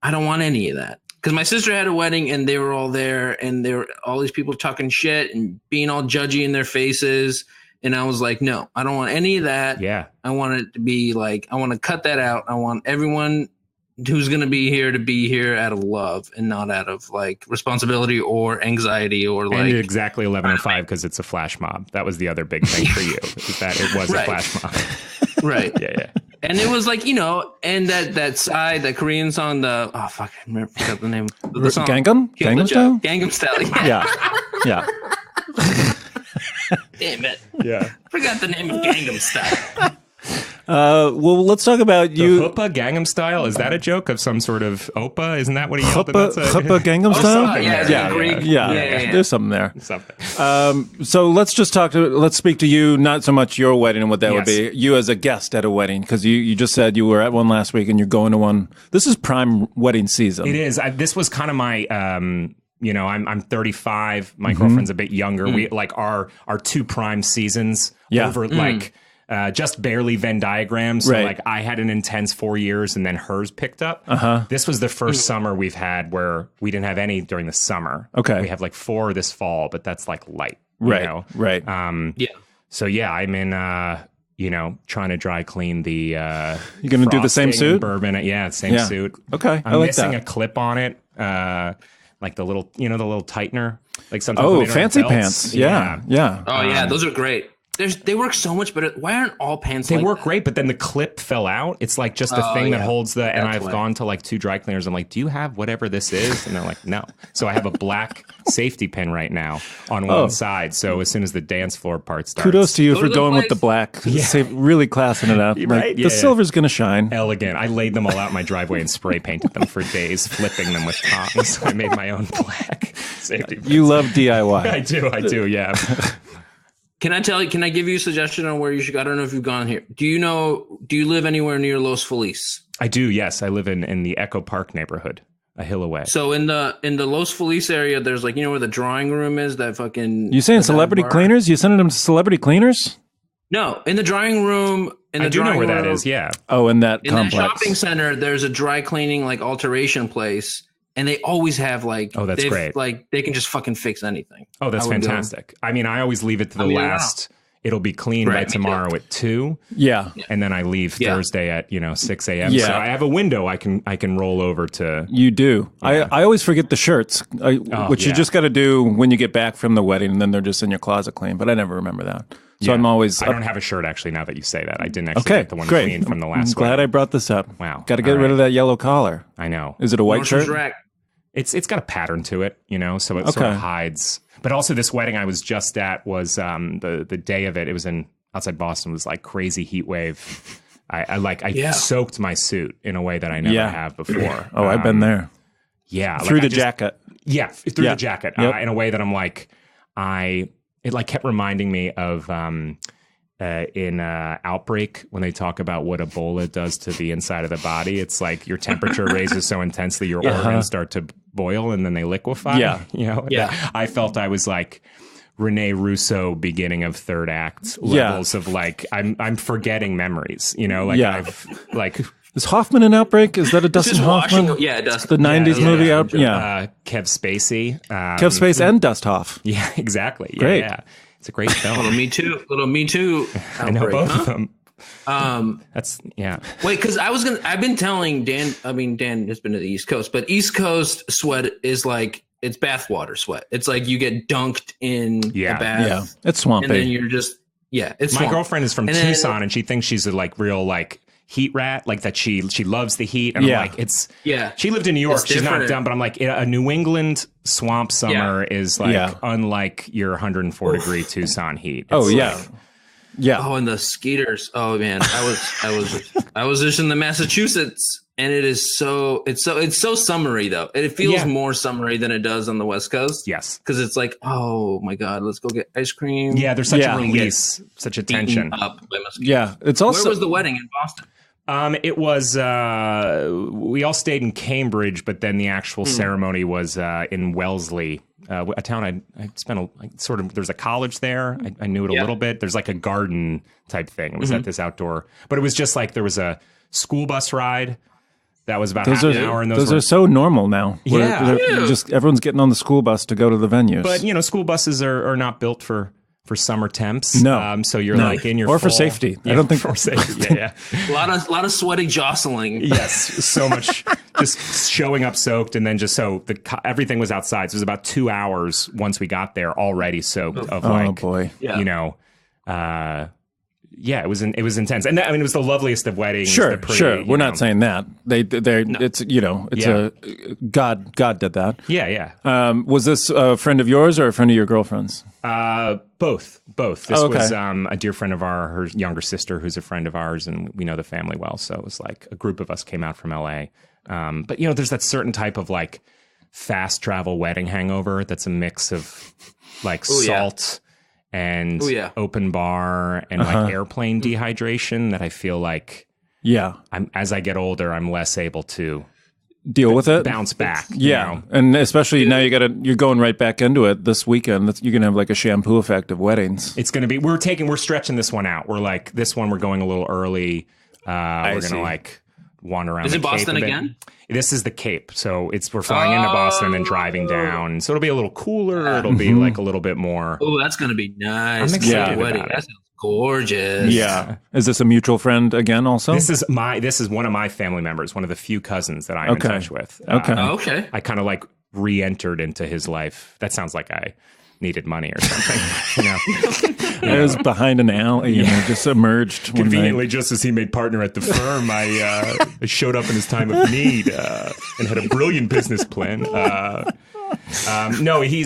I don't want any of that. Because my sister had a wedding and they were all there, and there were all these people talking shit and being all judgy in their faces. And I was like, no, I don't want any of that.
Yeah.
I want it to be like, I want to cut that out. I want everyone who's going to be here out of love and not out of like responsibility or anxiety or like.
And exactly 11:05 because it's a flash mob. That was the other big thing for you, is that it was a flash mob.
Right.
Yeah.
And it was like, and that Korean song, I forgot the name of the song.
Gangnam Style?
Gangnam Style.
Yeah.
Damn it.
Yeah.
I forgot the name of Gangnam Style.
Well, let's talk about you.
The Hoopa Gangnam Style? Is that a joke of some sort of Opa? Isn't that what he yelled about?
Hoopa Gangnam Style?
Yeah.
There's something there.
Something.
So let's speak to you, not so much your wedding and what that would be, you as a guest at a wedding, because you just said you were at one last week and you're going to one. This is prime wedding season.
It is. This was kind of my... I'm 35. My girlfriend's a bit younger. We like our 2 prime seasons over like just barely Venn diagrams. So like I had an intense 4 years and then hers picked up. This was the first summer we've had where we didn't have any during the summer.
Okay.
We have like 4 this fall, but that's like light.
Right.
You know?
Right.
So I'm in trying to dry clean the
you're gonna do the same suit?
Bourbon. Same suit.
Okay.
I'm missing a clip on it. Like the little, the little tightener, like sometimes.
Fancy pants. Yeah.
Oh yeah, those are great. They work so much better. Why aren't all pants?
They work great, but then the clip fell out. It's like just the thing that holds the. And I've gone to like 2 dry cleaners. I'm like, do you have whatever this is? And they're like, no. So I have a black safety pin right now on one side. So as soon as the dance floor part starts,
kudos to you for going with the black. Really classing it up.
Right?
The silver's gonna shine.
Elegant. I laid them all out in my driveway and spray painted them for days, flipping them with tongs. I made my own black safety pins.
You love DIY.
I do. Yeah.
Can I give you a suggestion on where you should go? I don't know if you've gone here. Do you live anywhere near Los Feliz?
I do, yes. I live in the Echo Park neighborhood, a hill away.
So in the Los Feliz area, there's like, where the drawing room is, that fucking...
You saying celebrity cleaners? You sending them to celebrity cleaners?
No, in the drawing room...
I do know where that is, yeah.
Oh, in that complex.
In that shopping center, there's a dry cleaning, like, alteration place. And they always have like,
that's great.
Like they can just fucking fix anything.
Oh, that's fantastic. I mean, I always leave it to the last. It'll be clean by tomorrow at 2.
Yeah.
And then I leave Thursday at 6 a.m.
Yeah.
So I have a window I can roll over to.
You do. Yeah. I always forget the shirts, which you just got to do when you get back from the wedding, and then they're just in your closet clean. But I never remember that. So I'm always.
I don't have a shirt actually. Now that you say that, I didn't actually get the one clean from the last.
I'm glad I brought this up.
Wow.
Got to get rid of that yellow collar.
I know.
Is it a white shirt?
It's got a pattern to it, so it sort of hides. But also, this wedding I was just at was the day of it. It was outside Boston. It was like crazy heat wave. I soaked my suit in a way that I never have before.
Oh, I've been there.
Yeah,
through the jacket.
Yeah, through the jacket. In a way that I'm like, it like kept reminding me of. In Outbreak, when they talk about what Ebola does to the inside of the body, it's like your temperature raises so intensely your organs start to boil and then they liquefy. I felt I was like Rene Russo beginning of third act levels of like I'm forgetting memories. I've like.
Is Hoffman in Outbreak? Is that a Dustin Hoffman?
Dustin.
The 90s movie out.
Kev Spacey.
Kev Spacey and Dust Hoff.
Yeah, exactly.
Great.
Yeah. It's a great film.
Little Me Too.
I know both of them. That's
Wait, because I've been telling Dan. I mean, Dan has been to the East Coast, but East Coast sweat is like it's bathwater sweat. It's like you get dunked in a bath. Yeah,
it's swampy.
And then you're just it's.
My girlfriend is from Tucson, and she thinks she's a like real like heat rat, like that she loves the heat. And I'm like, she lived in New York. She's not dumb, but I'm like, a New England swamp summer is like unlike your 104 degree Tucson heat. It's
Yeah.
Oh, and the skeeters. Oh man, I was just in the Massachusetts, and it's so summery though. It feels more summery than it does on the West Coast.
Yes,
because it's like, oh my god, let's go get ice cream.
Yeah, there's such a release, such a tension.
Up by mosquitoes.
Yeah, it's also.
Where was the wedding in Boston?
It was, we all stayed in Cambridge, but then the actual ceremony was in Wellesley, a town there's a college there. I knew it a little bit. There's like a garden type thing. It was at this outdoor, but it was just like there was a school bus ride that was about half an hour. And those
are so normal now.
Yeah.
Just everyone's getting on the school bus to go to the venues.
But, school buses are not built for summer temps.
No.
So you're like in your
or for safety.
Yeah,
I don't think
for safety. Yeah.
A lot of sweaty jostling.
Yes. So much just showing up soaked. And then just everything was outside. So it was about 2 hours once we got there already soaked
boy.
It was intense. And it was the loveliest of weddings.
Sure. We're not saying that. God did that.
Yeah.
Was this a friend of yours or a friend of your girlfriend's?
Both. This was a dear friend of her younger sister, who's a friend of ours, and we know the family well. So it was like a group of us came out from LA. But there's that certain type of like fast travel wedding hangover that's a mix of like salt and open bar and like airplane dehydration that I feel like as I get older, I'm less able to
deal with it,
bounce back.
And especially now you're going right back into it this weekend. You're gonna have like a shampoo effect of weddings.
It's gonna be. We're stretching this one out. We're like this one. We're going a little early. We're gonna like wander around.
Is
the
it Boston
Cape
again?
This is the Cape, so we're flying into Boston and then driving down. So it'll be a little cooler. It'll be like a little bit more.
Oh, that's gonna be nice.
I'm excited about it.
That sounds gorgeous.
Yeah. Is this a mutual friend again? Also,
this is one of my family members, one of the few cousins that I'm in touch with.
Okay.
I kind of like re-entered into his life. That sounds like I needed money or something.
I was behind an alley, just emerged
conveniently just as he made partner at the firm. I showed up in his time of need and had a brilliant business plan. No, he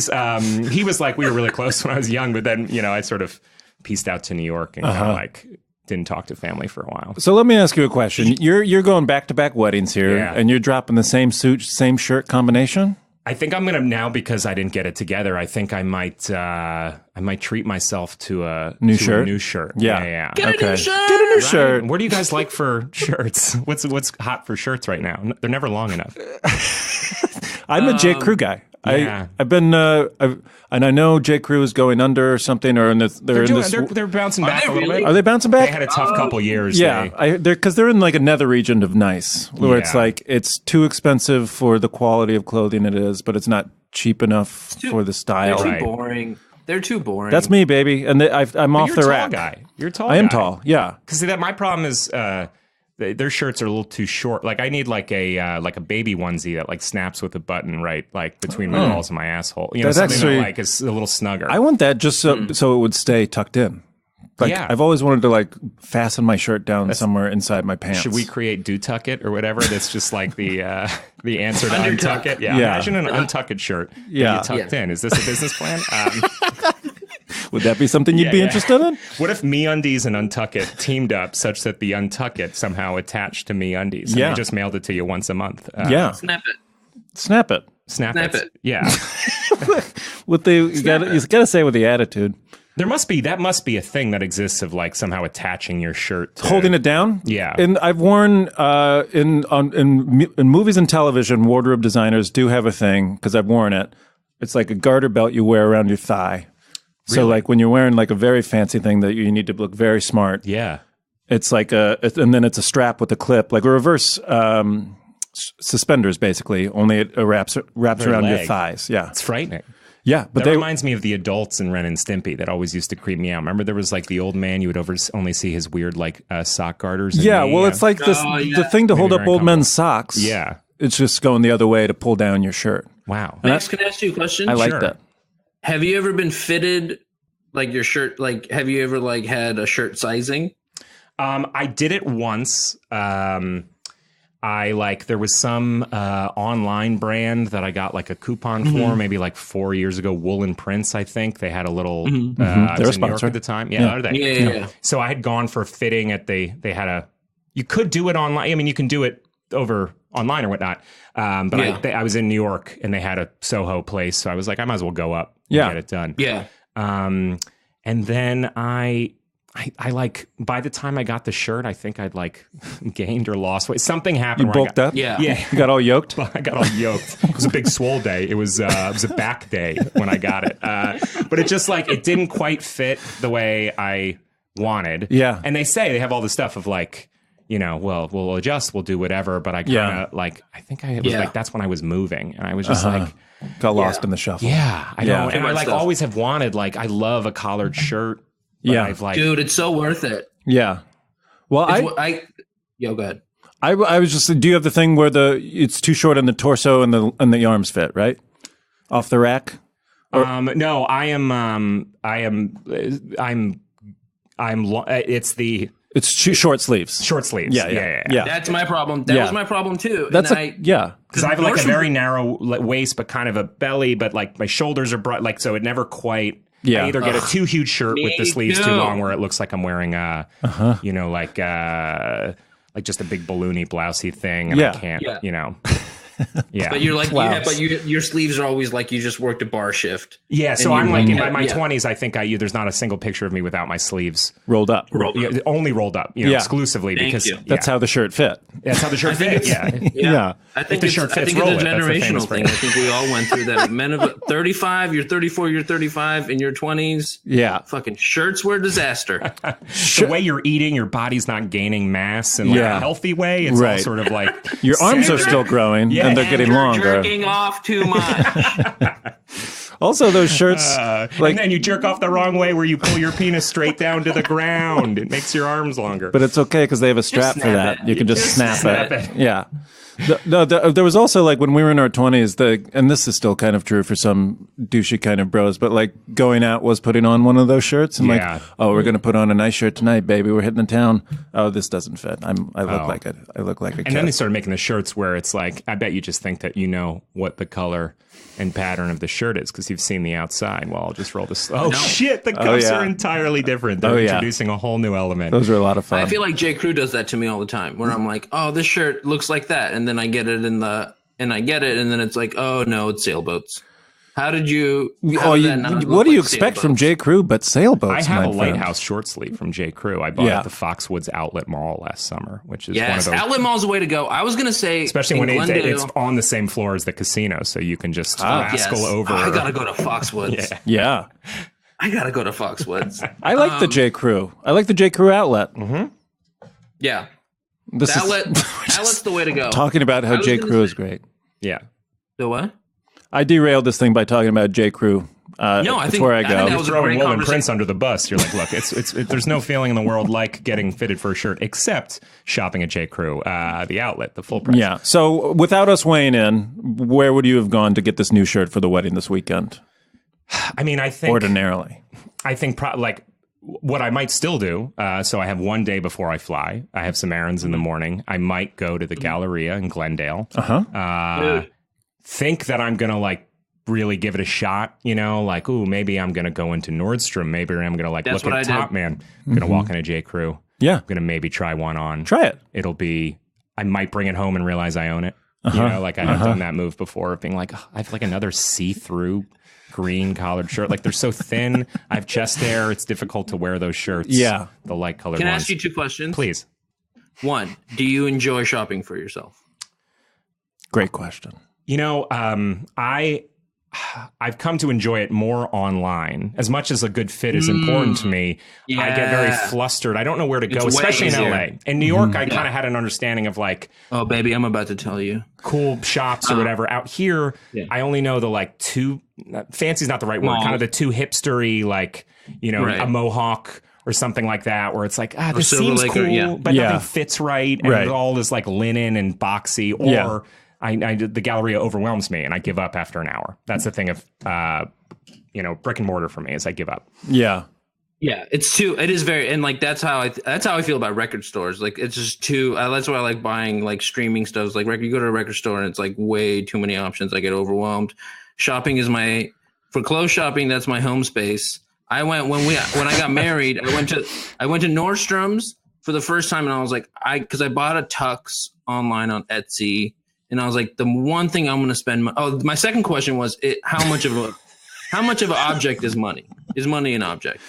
was like, we were really close when I was young, but then I sort of pieced out to New York and kind of like didn't talk to family for a while.
So let me ask you a question. You're going back to back weddings here, and you're dropping the same suit, same shirt combination.
I think I'm gonna now, because I didn't get it together. I think I might treat myself to a
new shirt.
Yeah.
Get a new shirt.
Get a new shirt.
What do you guys like for shirts? What's hot for shirts right now? They're never long enough.
I'm a J. Crew guy.
Yeah.
I've been, and I know J. Crew is going under or something, or
they're bouncing back a little bit.
Are they bouncing back?
They had a tough couple years.
Yeah, because they're in like a nether region of nice, where it's like it's too expensive for the quality of clothing it is, but it's not cheap enough for the style.
They're too boring. They're too boring.
That's me, baby, and I'm off the rack.
You're a tall
guy. I am tall. Yeah,
because my problem is. Their shirts are a little too short. Like I need like a baby onesie that like snaps with a button right like between my balls and my asshole.
That's
something
actually,
that like is a little snugger.
I want that just so it would stay tucked in. Like I've always wanted to like fasten my shirt down somewhere inside my pants.
Should we create Do Tuck It or whatever? That's just like the answer to Untuck It. Yeah. Imagine an Untuck It shirt. Yeah, tucked in. Is this a business plan?
Would that be something you'd be interested in?
What if MeUndies and Untuck It teamed up such that the Untuck It somehow attached to MeUndies? And they just mailed it to you once a month.
Snap it.
Snap it.
Snap it. Yeah.
You gotta say with the attitude.
That must be a thing that exists of like somehow attaching your shirt to,
holding it down.
Yeah,
and I've worn in movies and television, wardrobe designers do have a thing because I've worn it. It's like a garter belt you wear around your thigh. Really? So like when you're wearing like a very fancy thing that you need to look very smart.
Yeah,
it's like and then it's a strap with a clip, like a reverse suspenders, basically. Only it wraps around your thighs. Yeah,
it's frightening.
Yeah, but
that reminds me of the adults in Ren and Stimpy that always used to creep me out. Remember, there was like the old man; you would only see his weird like sock garters.
It's like this the thing to hold up old men's socks.
Yeah,
it's just going the other way to pull down your shirt.
Wow.
Max, can I ask you a question?
I like that.
Have you ever been fitted like your shirt? Like, have you ever like had a shirt sizing?
I did it once. there was some online brand that I got like a coupon for maybe like 4 years ago, Woolen Prince, I think. They had a little, I was in New York at the time. Yeah, are they?
Yeah.
So I had gone for a fitting at they had you could do it online. I mean, you can do it over online or whatnot. But I was in New York and they had a Soho place. So I was like, I might as well go up and get it done.
Yeah.
And then I like, by the time I got the shirt, I think I'd like gained or lost weight. Something happened.
You bulked up?
Yeah.
You got all yoked?
I got all yoked. It was a big swole day. It was a back day when I got it. But it just like, it didn't quite fit the way I wanted.
Yeah.
And they have all the stuff of like, you know, well, we'll adjust, we'll do whatever. But I kind of like, I think it was like, that's when I was moving. And I was just like,
got lost in the shuffle.
Yeah. I know. And I like
stuff.
always have wanted, like, I love a collared shirt. But I've like,
dude, it's so worth it.
Yeah. Well,
go ahead.
I was just, do you have the thing where it's too short on the torso and the arms fit, right? Off the rack?
No,
It's too short sleeves.
Short sleeves. Yeah.
That's my problem. That was my problem too.
Because
I have like a very narrow waist, but kind of a belly, but like my shoulders are broad, like, so it never quite. I either get a too huge shirt with the sleeves too long, where it looks like I'm wearing you know, like just a big balloony blousey thing, and I can't, you know. Yeah,
but you're like, your sleeves are always like you just worked a bar shift.
Yeah, so I'm like in my 20s. I think there's not a single picture of me without my sleeves
rolled up,
only rolled up, you know, exclusively because
that's how the shirt fit.
That's how the shirt fit.
Yeah.
I think the shirt fits. I think it's a generational thing. I think we all went through that. Men of 35, you're 34, you're 35, in your 20s.
Yeah,
fucking shirts were a disaster.
The way you're eating, your body's not gaining mass in like a healthy way. It's all sort of like
your arms are still growing. Yeah. And they're getting longer.
Jerking off too much.
Also, those shirts,
and then you jerk off the wrong way, where you pull your penis straight down to the ground. It makes your arms longer.
But it's okay because they have a strap for that. You can just snap it. Yeah. There was also like when we were in our 20s, and this is still kind of true for some douchey kind of bros, but like going out was putting on one of those shirts and like, oh, we're going to put on a nice shirt tonight, baby. We're hitting the town. Oh, this doesn't fit. I look like a kid.
And then they started making the shirts where it's like, I bet you just think that you know what the color and pattern of the shirt is because you've seen the outside. Well, I'll just roll this. Oh, shit. The cuffs are entirely different. They're introducing a whole new element.
Those are a lot of fun.
I feel like J. Crew does that to me all the time where I'm like, oh, this shirt looks like that. And then I get it and then it's like, oh, no, it's sailboats. How did you?
What do you expect from J. Crew but sailboats?
I have a Lighthouse short sleeve from J. Crew. I bought it at the Foxwoods Outlet Mall last summer, which is one of those.
Outlet Mall's the way to go. I was going to say,
especially when it's on the same floor as the casino, so you can just rascal over.
I got to go to Foxwoods.
Yeah.
I got to go to Foxwoods.
I like the J. Crew. I like the J. Crew Outlet.
Yeah. Outlet's the way to go.
Talking about how J. Crew is great.
Yeah.
The what?
I derailed this thing by talking about J. Crew.
No, I think
where I go.
That was
throwing Will and Prince under the bus. You're like, look, there's no feeling in the world like getting fitted for a shirt except shopping at J. Crew, the outlet, the full price.
Yeah. So without us weighing in, where would you have gone to get this new shirt for the wedding this weekend?
I mean, I think
ordinarily,
what I might still do. So I have one day before I fly. I have some errands in the morning. I might go to the Galleria in Glendale. Think that I'm gonna like really give it a shot, you know, like, ooh, maybe I'm gonna go into Nordstrom, maybe I'm gonna like look at Top Man. I'm gonna walk into J. Crew.
Yeah,
I'm gonna maybe try one on.
Try it.
It'll be. I might bring it home and realize I own it. You know, like I have done that move before, of being like, oh, I have like another see-through green collared shirt. Like they're so thin. I have chest hair. It's difficult to wear those shirts.
Yeah,
the light colored.
Can I
ones.
ask you two questions?
Please.
One, do you enjoy shopping for yourself?
Great question.
You know, I've come to enjoy it more online. As much as a good fit is important to me, I get very flustered. I don't know where to go, especially in LA. In New York, I kind of had an understanding of like,
oh, baby, I'm about to tell you.
Cool shops or whatever. Out here, I only know the like two, fancy's not the right word, kind of the two hipstery, like, you know, a mohawk or something like that, where it's like, this seems cool, but nothing fits right. And it all is like linen and boxy, or the Galleria overwhelms me and I give up after an hour. That's the thing of, brick and mortar for me is I give up.
Yeah.
Yeah, it is very, and like that's how I feel about record stores. Like it's just too. That's why I like buying like streaming stuff. Like you go to a record store and it's like way too many options. I get overwhelmed. Shopping is for clothes shopping. That's my home space. I went when I got married. I went to Nordstrom's for the first time, and I was like, because I bought a tux online on Etsy, and I was like, the one thing I'm going to spend. My second question was, how much of an object is money? Is money an object?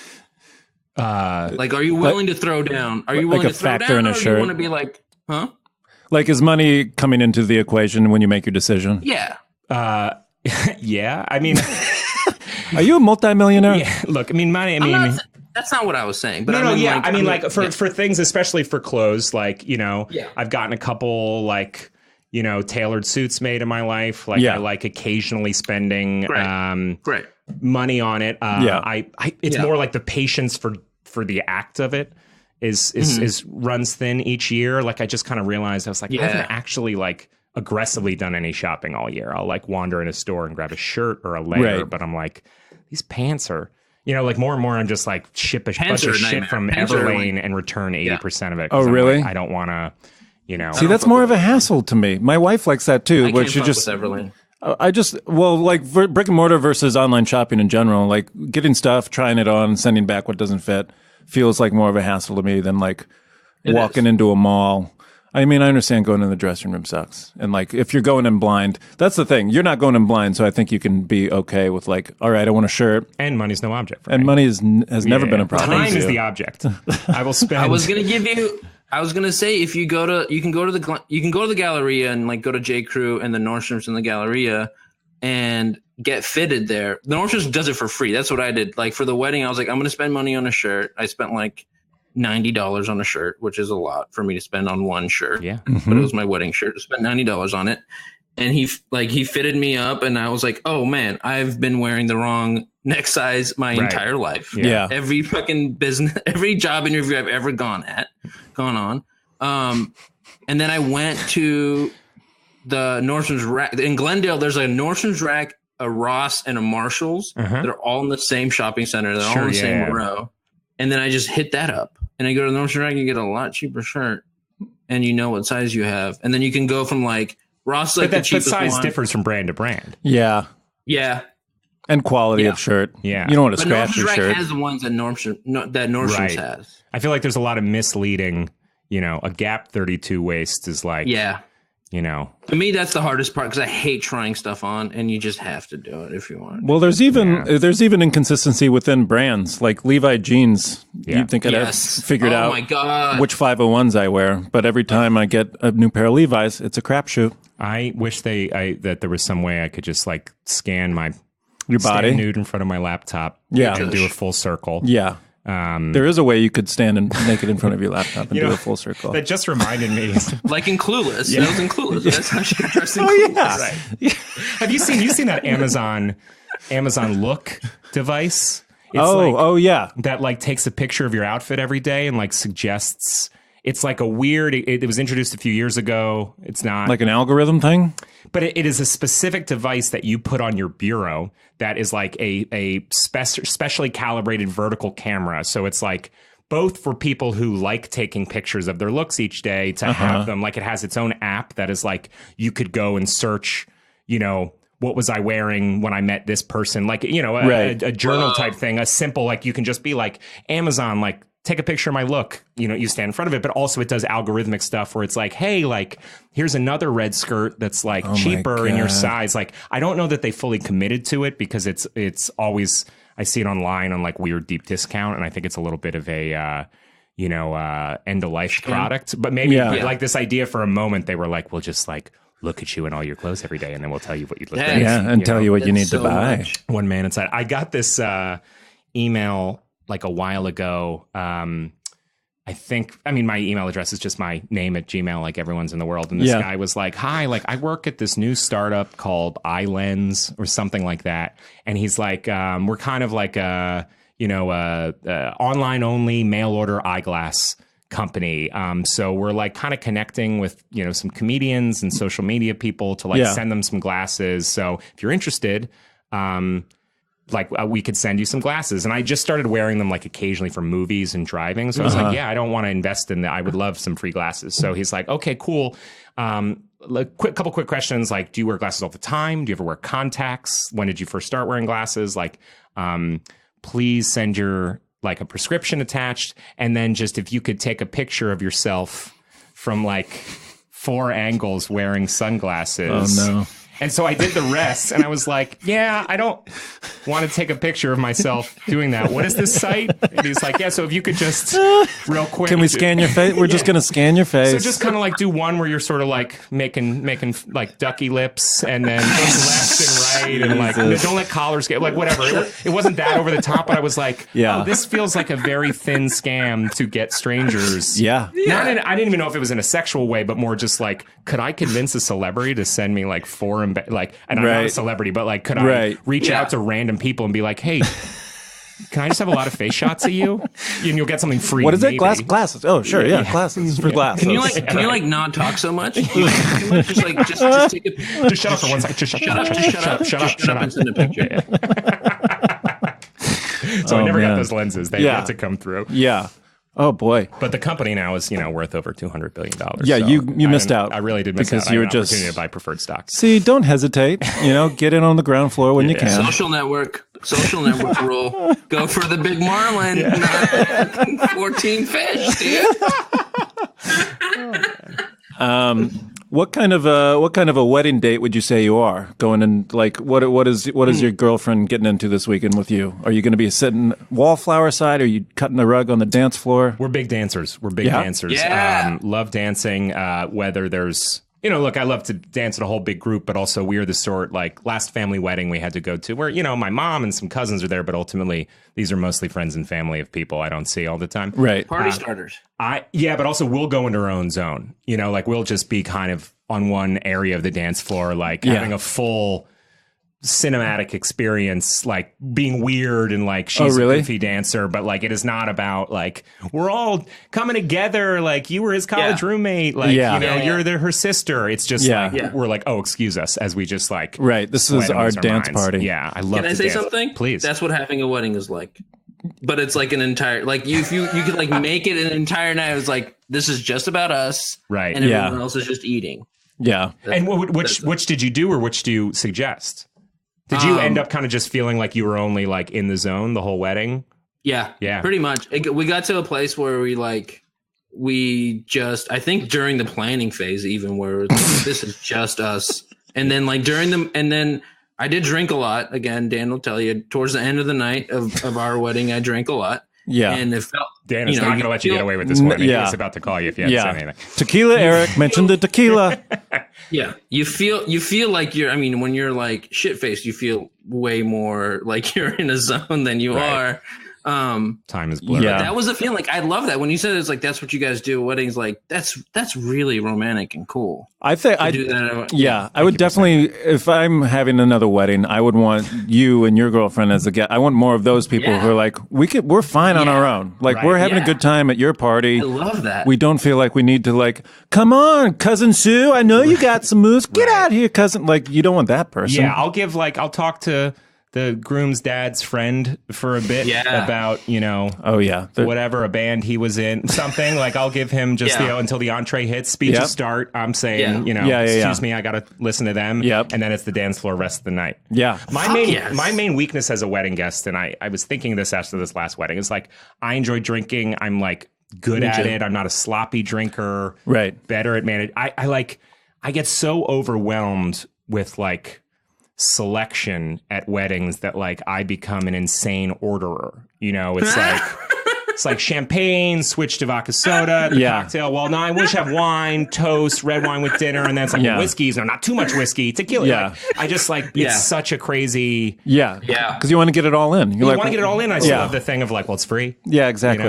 Like, are you willing to throw down? Are you willing to throw down, in a shirt? Or do you want to be like, huh?
Like, is money coming into the equation when you make your decision?
Yeah.
Yeah. I mean,
are you a multimillionaire?
Yeah. Look, I mean, money.
That's not what I was saying. But for things, especially for clothes, like, I've gotten a couple like, tailored suits made in my life. Like I like occasionally spending money on it. It's more like the patience for the act of it is runs thin each year. Like I just kind of realized I was like, I haven't actually like aggressively done any shopping all year. I'll like wander in a store and grab a shirt or a layer, but I'm like, these pants are, like more and more I'm just like ship a bunch of shit from Everlane and return 80% of it.
Oh, really?
Like, I don't want to,
See, that's more of a hassle to me. My wife likes that too.
With Everlane.
Like brick and mortar versus online shopping in general, like getting stuff, trying it on, sending back what doesn't fit feels like more of a hassle to me than like walking into a mall. I mean, I understand going in the dressing room sucks. And like, if you're going in blind, that's the thing. You're not going in blind. So I think you can be okay with like, all right, I want a shirt.
And money's no object.
And money has never been a problem.
Time is the object. I will spend.
I was going to say, if you go to the Galleria and like go to J. Crew and the Nordstrom's in the Galleria and get fitted there. The Nordstrom's does it for free. That's what I did. Like for the wedding, I was like, I'm going to spend money on a shirt. I spent like $90 on a shirt, which is a lot for me to spend on one shirt.
Yeah.
But it was my wedding shirt. I spent $90 on it. And he fitted me up, and I was like, oh man, I've been wearing the wrong neck size my entire life.
Yeah.
Every fucking business, every job interview I've ever gone on. And then I went to the Nordstrom's rack in Glendale. There's a Nordstrom's rack, a Ross, and a Marshall's. They're all in the same shopping center. They're all in the same row. And then I just hit that up, and I go to the Nordstrom's rack and get a lot cheaper shirt, and you know what size you have, and then you can go from like Ross, like the cheapest one.
But size differs from brand to brand.
Yeah.
Yeah.
And quality of shirt.
Yeah.
You don't want to scratch your shirt.
Nordstrom's has the ones that Nordstrom's has.
I feel like there's a lot of misleading, a Gap 32 waist is like,
To me, that's the hardest part because I hate trying stuff on, and you just have to do it if you want.
Well, there's even inconsistency within brands, like Levi jeans. Yeah. You'd think I'd have figured out which 501s I wear, but every time I get a new pair of Levi's, it's a crapshoot.
I wish that there was some way I could just like scan
your body
nude in front of my laptop, and do a full circle.
Yeah. There is a way you could stand naked in front of your laptop and do a full circle.
That just reminded me.
Like in Clueless. That was in Clueless. That's how she dressed in Clueless.
Yeah.
Right. Have you seen that Amazon Look device?
Yeah.
That like takes a picture of your outfit every day and like suggests. It's like a weird. It was introduced a few years ago. It's not
like an algorithm thing,
but it is a specific device that you put on your bureau that is like a specially calibrated vertical camera. So it's like both for people who like taking pictures of their looks each day to have them. Like it has its own app that is like you could go and search. What was I wearing when I met this person? Like a journal type thing. A simple like you can just be like Amazon like. Take a picture of my look, you stand in front of it, but also it does algorithmic stuff where it's like, hey, like, here's another red skirt that's like cheaper in your size. Like, I don't know that they fully committed to it because it's always, I see it online on like weird deep discount. And I think it's a little bit of a, end of life product, but maybe like this idea for a moment, they were like, we'll just like look at you in all your clothes every day. And then we'll tell you what you look like.
Yeah. And tell you what you need to buy.
One man inside. I got this email like a while ago. My email address is just my name at Gmail, like everyone's in the world. And this guy was like, hi, like I work at this new startup called iLens or something like that. And he's like, we're kind of like a online only mail order eyeglass company. So we're like kind of connecting with, some comedians and social media people to like send them some glasses. So if you're interested, like we could send you some glasses. And I just started wearing them like occasionally for movies and driving. So I was like, yeah, I don't want to invest in that. I would love some free glasses. So he's like, okay, cool. Couple quick questions. Like, do you wear glasses all the time? Do you ever wear contacts? When did you first start wearing glasses? Like, please send your like a prescription attached. And then just if you could take a picture of yourself from like 4 angles wearing sunglasses.
Oh no.
And so I did the rest, and I was like, yeah, I don't want to take a picture of myself doing that. What is this site? And he's like, yeah, so if you could just real quick.
Can we scan your face? We're just going to scan your face.
So just kind of like do one where you're sort of like making like ducky lips and then left and right and like don't let collars get like whatever. It wasn't that over the top, but I was like, oh, this feels like a very thin scam to get strangers.
Yeah.
I didn't even know if it was in a sexual way, but more just like, could I convince a celebrity to send me like 4 and I'm not a celebrity, but like, could I reach out to random people and be like, hey, can I just have a lot of face shots of you? And you'll get something free.
What is it? Glasses. Oh, sure. Yeah. Glasses for glasses.
Can you like not talk so much? Just take a
just shut up for 1 second. Just shut up
and send a picture.
So I never got those lenses. They had to come through.
Yeah. Oh boy!
But the company now is, worth over $200 billion.
Yeah,
so
you missed out.
I really did miss
because
out.
you
I
were
had an
just
opportunity to buy preferred stock.
See, don't hesitate. Get in on the ground floor when you can.
Social network rule. Go for the big marlin, not 14 fish, dude.
What kind of a wedding date would you say you are going in? Like, what is your girlfriend getting into this weekend with you? Are you going to be sitting wallflower side? Are you cutting the rug on the dance floor?
We're big dancers. Yeah. Love dancing. Whether there's, look, I love to dance in a whole big group, but also we're the sort, like last family wedding we had to go to where, my mom and some cousins are there, but ultimately these are mostly friends and family of people I don't see all the time.
Right.
Party starters.
But also we'll go into our own zone, like we'll just be kind of on one area of the dance floor, like having a full cinematic experience, like being weird and like she's a goofy dancer, but like it is not about like we're all coming together, like you were his college roommate, like you're her sister. It's just like we're like, oh, excuse us, as we just like
this is our dance party.
Yeah, I love.
Can I say something?
Please.
That's what having a wedding is like. But it's like an entire like you could like make it an entire night. It's like this is just about us,
right?
And everyone else is just eating.
Yeah.
And which did you do, or which do you suggest? Did you end up kind of just feeling like you were only like in the zone the whole wedding? Yeah,
pretty much. We got to a place where we just, I think during the planning phase, even where it was like, this is just us. And then like and then I did drink a lot. Again, Dan will tell you, towards the end of the night of our wedding, I drank a lot. Yeah. And it felt,
Dan is not going to let you get away with this one. He was about to call you if you had to say anything.
Tequila, Eric mentioned the tequila.
Yeah. You feel like when you're like shit faced, you feel way more like you're in a zone than you are.
Time is blurred.
Yeah. That was a feeling. Like I love that when you said it's like that's what you guys do at weddings. Like that's really romantic and cool.
I think I do that. Yeah, I would definitely. If I'm having another wedding, I would want you and your girlfriend as a guest. I want more of those people who are like we're fine on our own. Like we're having a good time at your party.
I love that.
We don't feel like we need to like come on, cousin Sue. I know you got some moves. Get out here, cousin. Like you don't want that person.
Yeah, I'll talk to the groom's dad's friend for a bit about, whatever, a band he was in, something. Like, I'll give him just, until the entree hits, speeches start, I'm saying, excuse me, I got to listen to them. Yep. And then it's the dance floor rest of the night.
Yeah.
My main weakness as a wedding guest, and I was thinking this after this last wedding, is like, I enjoy drinking. I'm like good at it. I'm not a sloppy drinker.
Right.
Better at manage. I get so overwhelmed with like selection at weddings that like I become an insane orderer. It's like champagne, switch to vodka soda, cocktail. Well, no, I wish I have wine, toast, red wine with dinner, and then it's like whiskeys. No, not too much whiskey, tequila. Yeah. Like, I just like it's such a crazy.
Yeah. Because you want to get it all in.
You want to get it all in. I still love the thing of like, well, it's free.
Yeah, exactly.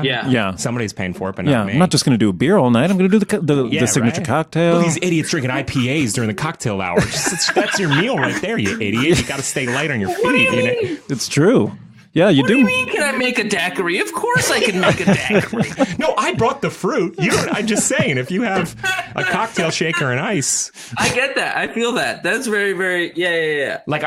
Yeah. Somebody's paying for it, but not me.
I'm not just going to do a beer all night. I'm going to do the signature cocktail.
Look, these idiots drinking IPAs during the cocktail hour. That's your meal right there, you idiot. You got to stay light on your feet.
It's true. Yeah, you
What do you mean, can I make a daiquiri? Of course I can make a daiquiri.
No, I brought the fruit. I'm just saying, if you have a cocktail shaker and ice.
I get that. I feel that. That's very, very, yeah.
Like,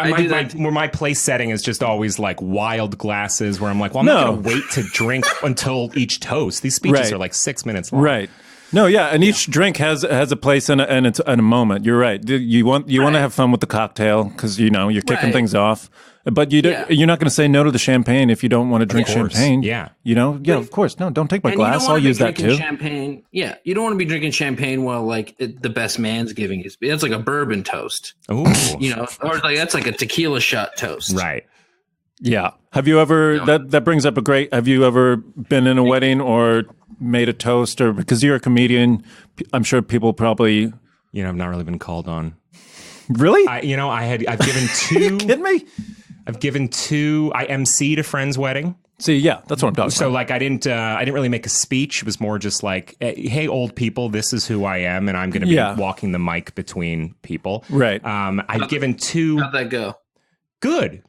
my place setting is just always like wild glasses where I'm like, well, I'm not going to wait to drink until each toast. These speeches are like 6 minutes long.
Right. No, yeah, and each drink has a place and it's a moment. You're right. You want to have fun with the cocktail because you're kicking things off. But you're not going to say no to the champagne if you don't want to drink champagne.
Yeah.
Of course. No, don't take my glass. I'll use that too.
Champagne. Yeah. You don't want to be drinking champagne while like the best man's giving you. That's like a bourbon toast.
Ooh.
Or like that's like a tequila shot toast.
Right.
Yeah. Have you ever, that brings up have you ever been in a wedding or made a toast or because you're a comedian, I'm sure people probably.
I've not really been called on.
Really?
I've given two.
Are you kidding me?
I've given two. I emceed a friend's wedding.
See, yeah, that's what I'm talking about.
So, like, I didn't really make a speech. It was more just like, hey, old people, this is who I am, and I'm going to be walking the mic between people.
Right.
I've given two.
How'd that go?
Good.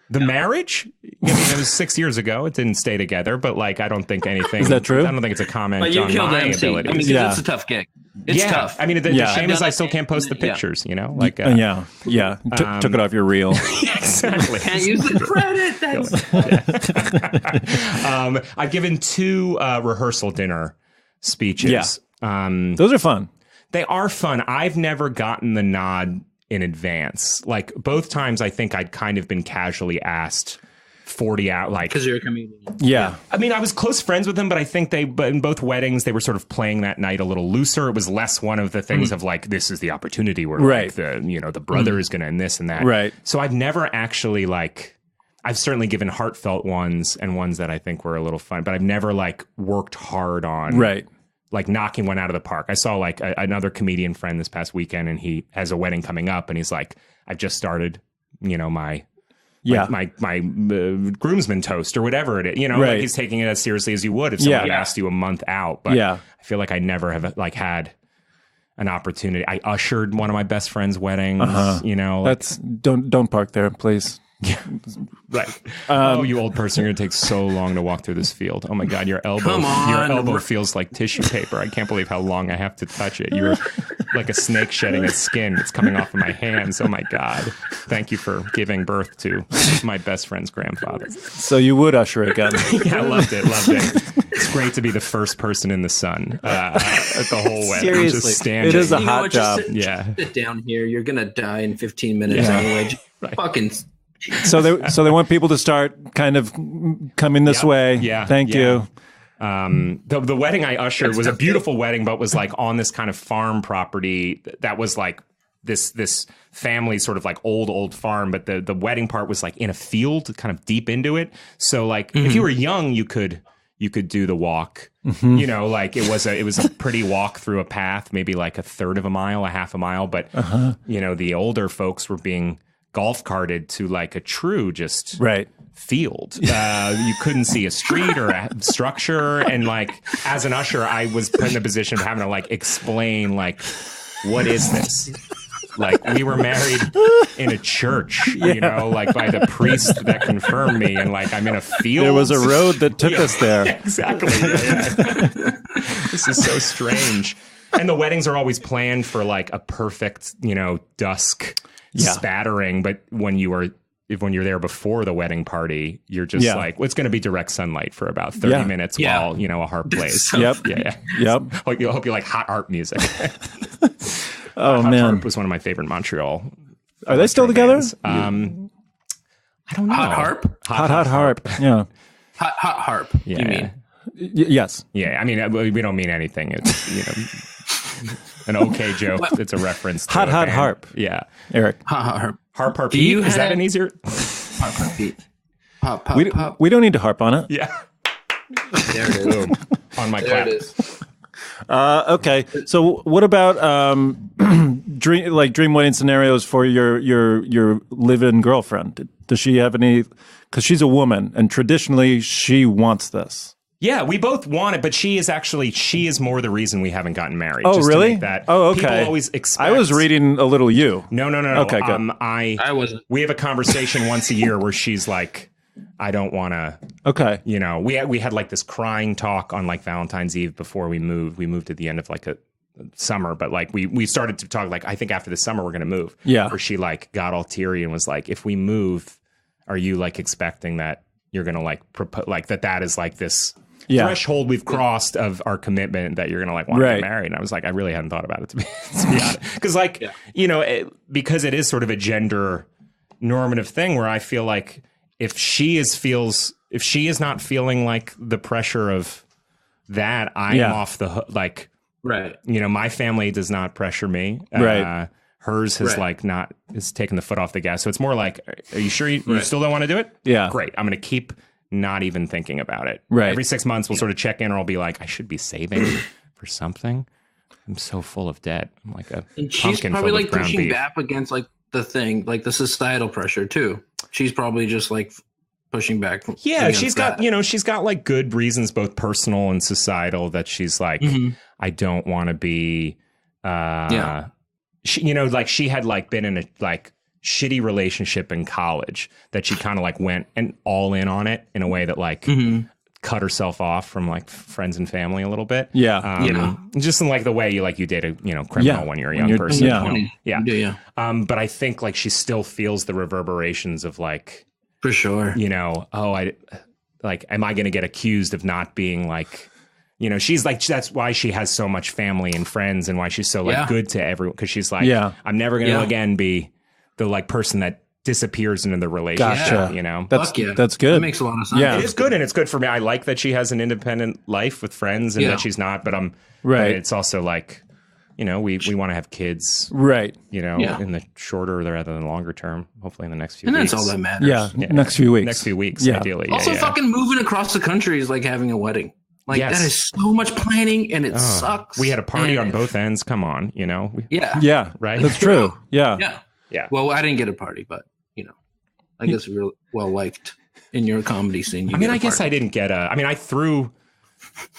The marriage, it was 6 years ago. It didn't stay together, but like, I don't think anything.
Is that true?
I don't think it's a comment
but you
on
killed
my
MC.
abilities.
I mean, it's a tough gig. It's tough.
I mean, the shame is I still can't post the pictures, Like,
took it off your reel.
Exactly.
Can't use the credit.
I've given two rehearsal dinner speeches.
Yeah. Those are fun.
They are fun. I've never gotten the nod in advance. Like both times, I think I'd kind of been casually asked 40 out, like
because you're a comedian.
Yeah.
I mean, I was close friends with them, but I think but in both weddings, they were sort of playing that night a little looser. It was less one of the things of like, this is the opportunity where like the brother is going to and this and that.
Right.
So I've never actually I've certainly given heartfelt ones and ones that I think were a little fun, but I've never like worked hard on like knocking one out of the park. I saw like another comedian friend this past weekend, and he has a wedding coming up, and he's like, I've just started, my groomsman toast or whatever it is, like he's taking it as seriously as you would if somebody asked you a month out. But I feel like I never have like had an opportunity. I ushered one of my best friend's weddings,
That's don't park there, please.
Yeah, right. You old person, you're gonna take so long to walk through this field. Oh my God, your elbow feels like tissue paper. I can't believe how long I have to touch it. You're like a snake shedding its skin. It's coming off of my hands. Oh my God. Thank you for giving birth to my best friend's grandfather.
So you would usher again?
Yeah, I loved it. It's great to be the first person in the sun at the whole wedding.
Seriously,
just standing.
It is a hot job.
Sit down here. You're gonna die in 15 minutes anyway. Fucking.
So they want people to start kind of coming this way.
Yeah.
Thank you.
The wedding I ushered was a beautiful wedding, but was like on this kind of farm property that was like this family sort of like old farm, but the wedding part was like in a field, kind of deep into it. So like if you were young, you could do the walk. Like it was a pretty walk through a path, maybe like a third of a mile, a half a mile. But the older folks were being golf carted to like a true just field. You couldn't see a street or a structure. And like, as an usher, I was put in the position of having to like explain like, what is this? Like we were married in a church, like by the priest that confirmed me. And like, I'm in a field.
There was a road that took us there.
Exactly. This is so strange. And the weddings are always planned for like a perfect, dusk spattering, but when you're there before the wedding party, you're just like, well, it's going to be direct sunlight for about 30 minutes while a harp plays.
Yep.
Hope you like hot harp music.
Oh
hot
man,
harp was one of my favorite Montreal.
Are they still together?
I don't know.
Hot harp.
Hot harp. Yeah.
Hot harp.
Yeah.
You mean?
Yes.
Yeah. I mean, we don't mean anything. It's an okay joke. It's a reference to
hot harp.
Yeah.
Eric.
Hot harp.
Harp beat. Is that an easier?
Harp beat. Pop.
We don't need to harp on it.
Yeah.
There it is.
Boom. On my clap.
There it is.
Okay. So what about dream wedding scenarios for your live-in girlfriend? Does she have any? Because she's a woman, and traditionally she wants this.
Yeah, we both want it, but she is more the reason we haven't gotten married.
Oh,
just
really?
To make that.
Oh, okay.
People always expect.
I was reading a little you.
No.
Okay, good.
I
wasn't.
We have a conversation once a year where she's like, I don't want to.
Okay.
You know, we had like this crying talk on like Valentine's Eve before we moved. We moved at the end of like a summer, but like we started to talk like, I think after the summer we're going to move.
Yeah.
Where she like got all teary and was like, if we move, are you like expecting that you're going to like propose, like that is like this threshold we've crossed of our commitment that you're going to like want to get married? And I was like, I really hadn't thought about it to be honest. Because like, you know, because it is sort of a gender normative thing where I feel like if she is not feeling like the pressure of that, I am off the hook. Like, you know, my family does not pressure me. Hers has like is taking the foot off the gas. So it's more like, are you sure you still don't want to do it?
Yeah.
Great. I'm going to keep not even thinking about it. Every 6 months we'll sort of check in, or I'll be like, I should be saving for something. I'm so full of debt. I'm like a
and she's
pumpkin
probably
full
like
of ground
pushing
beef.
back against like the thing, like the societal pressure too. She's probably just like pushing back.
She's got, you know, she's got like good reasons, both personal and societal, that she's like, I don't want to be, she, you know, like she had like been in a like shitty relationship in college that she kind of like went and all in on it in a way that like cut herself off from like friends and family a little bit. Just in like the way you date a, you know, criminal when you're a young person. But I think like she still feels the reverberations of like,
for sure,
you know, am I going to get accused of not being like, you know, she's like, that's why she has so much family and friends and why she's so like good to everyone. Because she's like, I'm never going to again be the like person that disappears into the relationship, you know?
That's good.
That makes a lot of sense.
It is good, and it's good for me. I like that she has an independent life with friends and that she's not, but but it's also like, you know, we want to have kids, you know, in the shorter rather than longer term, hopefully in the next few weeks.
And that's all that matters.
Next few weeks.
Ideally.
Also, fucking moving across the country is like having a wedding. Like that is so much planning, and it sucks.
We had a party on both ends. Come on, you know.
Right. That's true. Yeah.
Well, I didn't get a party, but you know, I guess we were well liked in your comedy scene.
I mean, I guess I didn't get I threw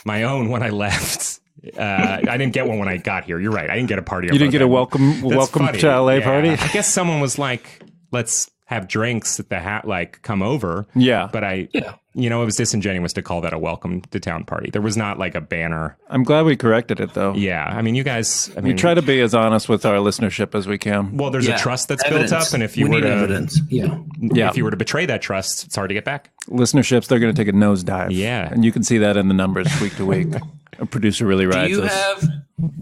my own when I left. I didn't get one when I got here. You're right. I didn't get a party.
You didn't get a welcome to LA party?
I guess someone was like, let's have drinks at the like come over. But you know, it was disingenuous to call that a welcome to town party. There was not like a banner.
I'm glad we corrected it though.
I mean, you guys,
we try to be as honest with our listenership as we can.
Well, there's a trust that's built up, and if you were to
evidence,
if you were to betray that trust, it's hard to get back.
Listenerships, they're going to take a nosedive. And you can see that in the numbers week to week. A producer really rides us.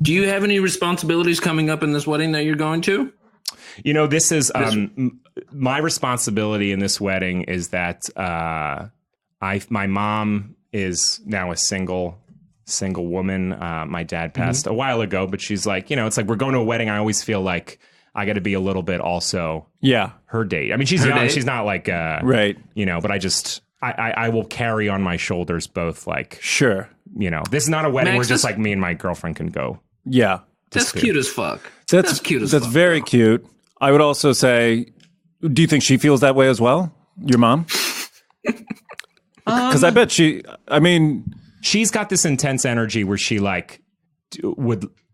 Do you have any responsibilities coming up in this wedding that you're going to?
You know, this is my responsibility in this wedding is that my mom is now a single woman. My dad passed a while ago, but she's like, you know, it's like we're going to a wedding. I always feel like I got to be a little bit also her date. I mean, she's young. She's not like you know, but I will carry on my shoulders both like you know, this is not a wedding where just like me and my girlfriend can go.
That's cute as fuck.
That's cute as fuck. That's very cute. I would also say, do you think she feels that way as well? Your mom? Because I bet she's
got this intense energy where she like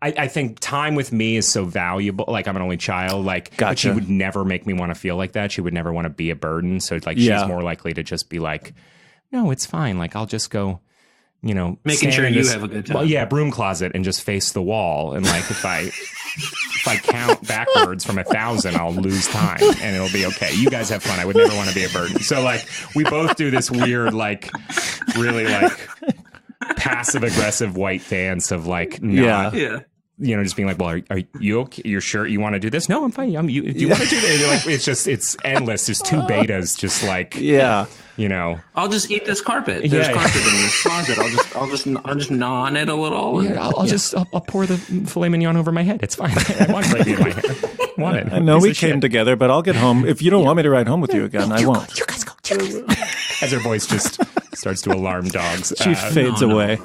I think time with me is so valuable. Like I'm an only child, like but she would never make me want to feel like that. She would never want to be a burden. So like she's more likely to just be like, no, it's fine. Like I'll just go, you know,
making sure you have a good time.
Well, broom closet and just face the wall. And like if I count backwards from 1,000, I'll lose time and it'll be okay. You guys have fun. I would never want to be a burden. So like we both do this weird, like really like passive aggressive white dance of like not, you know, just being like, well, are you okay? You're sure you want to do this? No, I'm fine. Do you want to do this? Like, it's endless. There's two betas just like, you know,
I'll just eat this carpet. There's carpet in this closet. I'll just gnaw on it a little.
I'll pour the filet mignon over my head. It's fine. I want gravy in my hair. Want it.
I know we came together, but I'll get home. If you don't want me to ride home with you again, I won't.
You guys go. As her voice just starts to alarm dogs.
She fades away.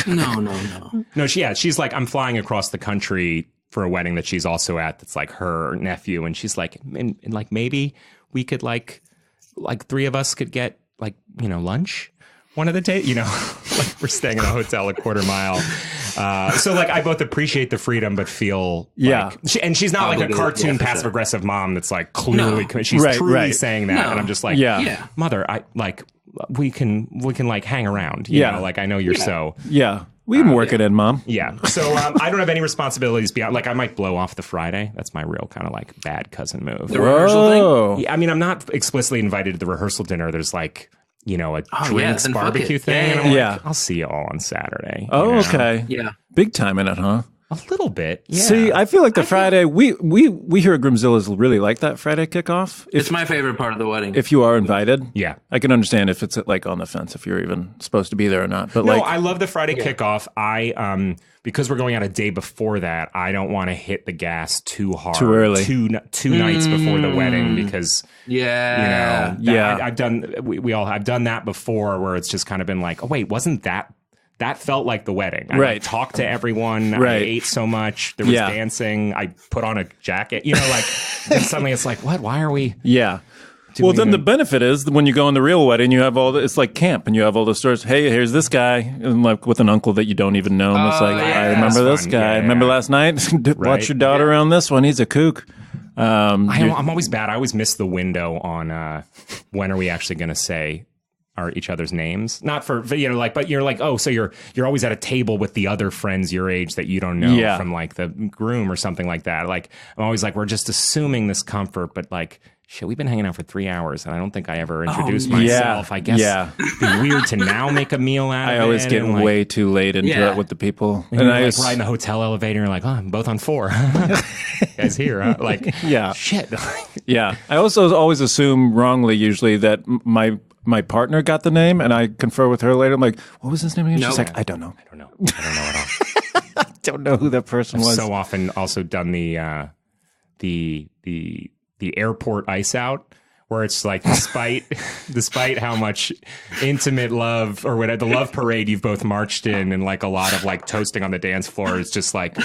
No.
She's like, I'm flying across the country for a wedding that she's also at. That's like her nephew. And she's like, and like, maybe we could like three of us could get like, you know, lunch one of the days, you know, like we're staying in a hotel a quarter mile. So like I both appreciate the freedom, but feel like, and she's not like a cartoon passive aggressive mom that's like clearly she's truly saying that, and I'm just like, mother, I like we can like hang around, you know, like I know you're so
we can work it in, Mom.
Yeah. So I don't have any responsibilities beyond, like, I might blow off the Friday. That's my real kind of like bad cousin move.
The rehearsal thing?
Yeah, I mean, I'm not explicitly invited to the rehearsal dinner. There's like, you know, a drinks barbecue thing. And I'm like, I'll see you all on Saturday.
Oh, okay.
Yeah.
Big time in it, huh?
A little bit. Yeah.
See, I feel like the Friday, we here at Grimzilla's really like that Friday kickoff.
It's my favorite part of the wedding.
If you are invited.
Yeah.
I can understand if it's like on the fence, if you're even supposed to be there or not. But
no, I love the Friday kickoff. Because we're going out a day before that, I don't want to hit the gas too hard.
Too early.
Two nights before the wedding because, I've done, I've done that before where it's just kind of been like, oh, wait, wasn't that felt like the wedding. I like, talked to everyone. I ate so much. There was dancing. I put on a jacket. You know, like, then suddenly it's like, what? Why are we?
Yeah. Well, then the benefit is when you go on the real wedding, you have it's like camp, and you have all the stories. Hey, here's this guy, and like with an uncle that you don't even know. And it's like, I remember this guy. Remember last night? Watch your daughter around this one. He's a kook.
I'm always bad. I always miss the window on when are we actually going to say each other's names, not for, you know, like, but you're like, oh, so you're always at a table with the other friends your age that you don't know from like the groom or something like that. Like, I'm always like, we're just assuming this comfort, but like, shit, we've been hanging out for 3 hours and I don't think I ever introduced myself. I guess it'd be weird to now make a meal out of it.
I always get way too late into it with the people.
And I like ride in the hotel elevator and you're like, oh, I'm both on 4. Guys here, huh? Like, shit.
Yeah. I also always assume wrongly usually that my partner got the name, and I confer with her later. I'm like, what was his name again? She's like, I don't know.
I don't know at all.
I don't know who that person was.
So often also done the airport ice out, where it's like despite how much intimate love or whatever, the love parade you've both marched in, and like a lot of like toasting on the dance floor, it's just like,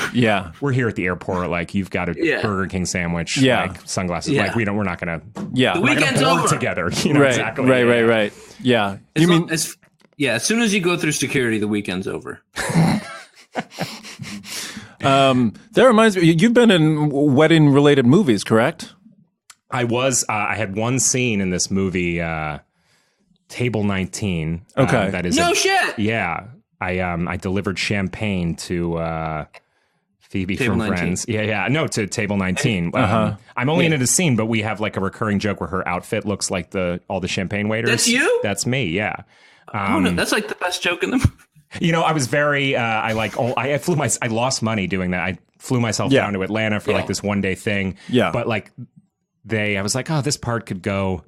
we're here at the airport, like you've got a Burger King sandwich, like sunglasses, like we're not gonna
the weekend's over
together, you know,
right. Yeah,
as soon as you go through security, the weekend's over.
That reminds me, you've been in wedding related movies, correct?
I was. I had one scene in this movie, Table 19.
Okay,
that is
shit.
Yeah, I delivered champagne to Phoebe
Table
from
19.
Friends. No, to Table 19. I'm only in a scene, but we have like a recurring joke where her outfit looks like all the champagne waiters.
That's you?
That's me. Yeah.
No, that's like the best joke in the movie.
You know, I was very. I lost money doing that. I flew myself down to Atlanta for like this one day thing.
Yeah,
but like. I was like, oh, this part could go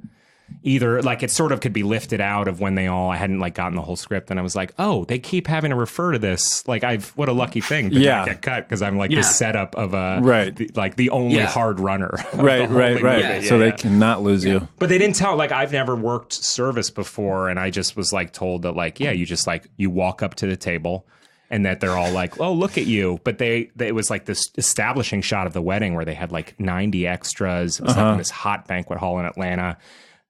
either, like it sort of could be lifted out of when I hadn't like gotten the whole script, and I was like, oh, they keep having to refer to this, like what a lucky thing to not get cut, because I'm like the setup of the only hard runner,
right. So they cannot lose you.
But they didn't tell, like I've never worked service before, and I just was like told that like you just like you walk up to the table. And that they're all like, oh, look at you. But it was like this establishing shot of the wedding where they had like 90 extras. It was like in this hot banquet hall in Atlanta.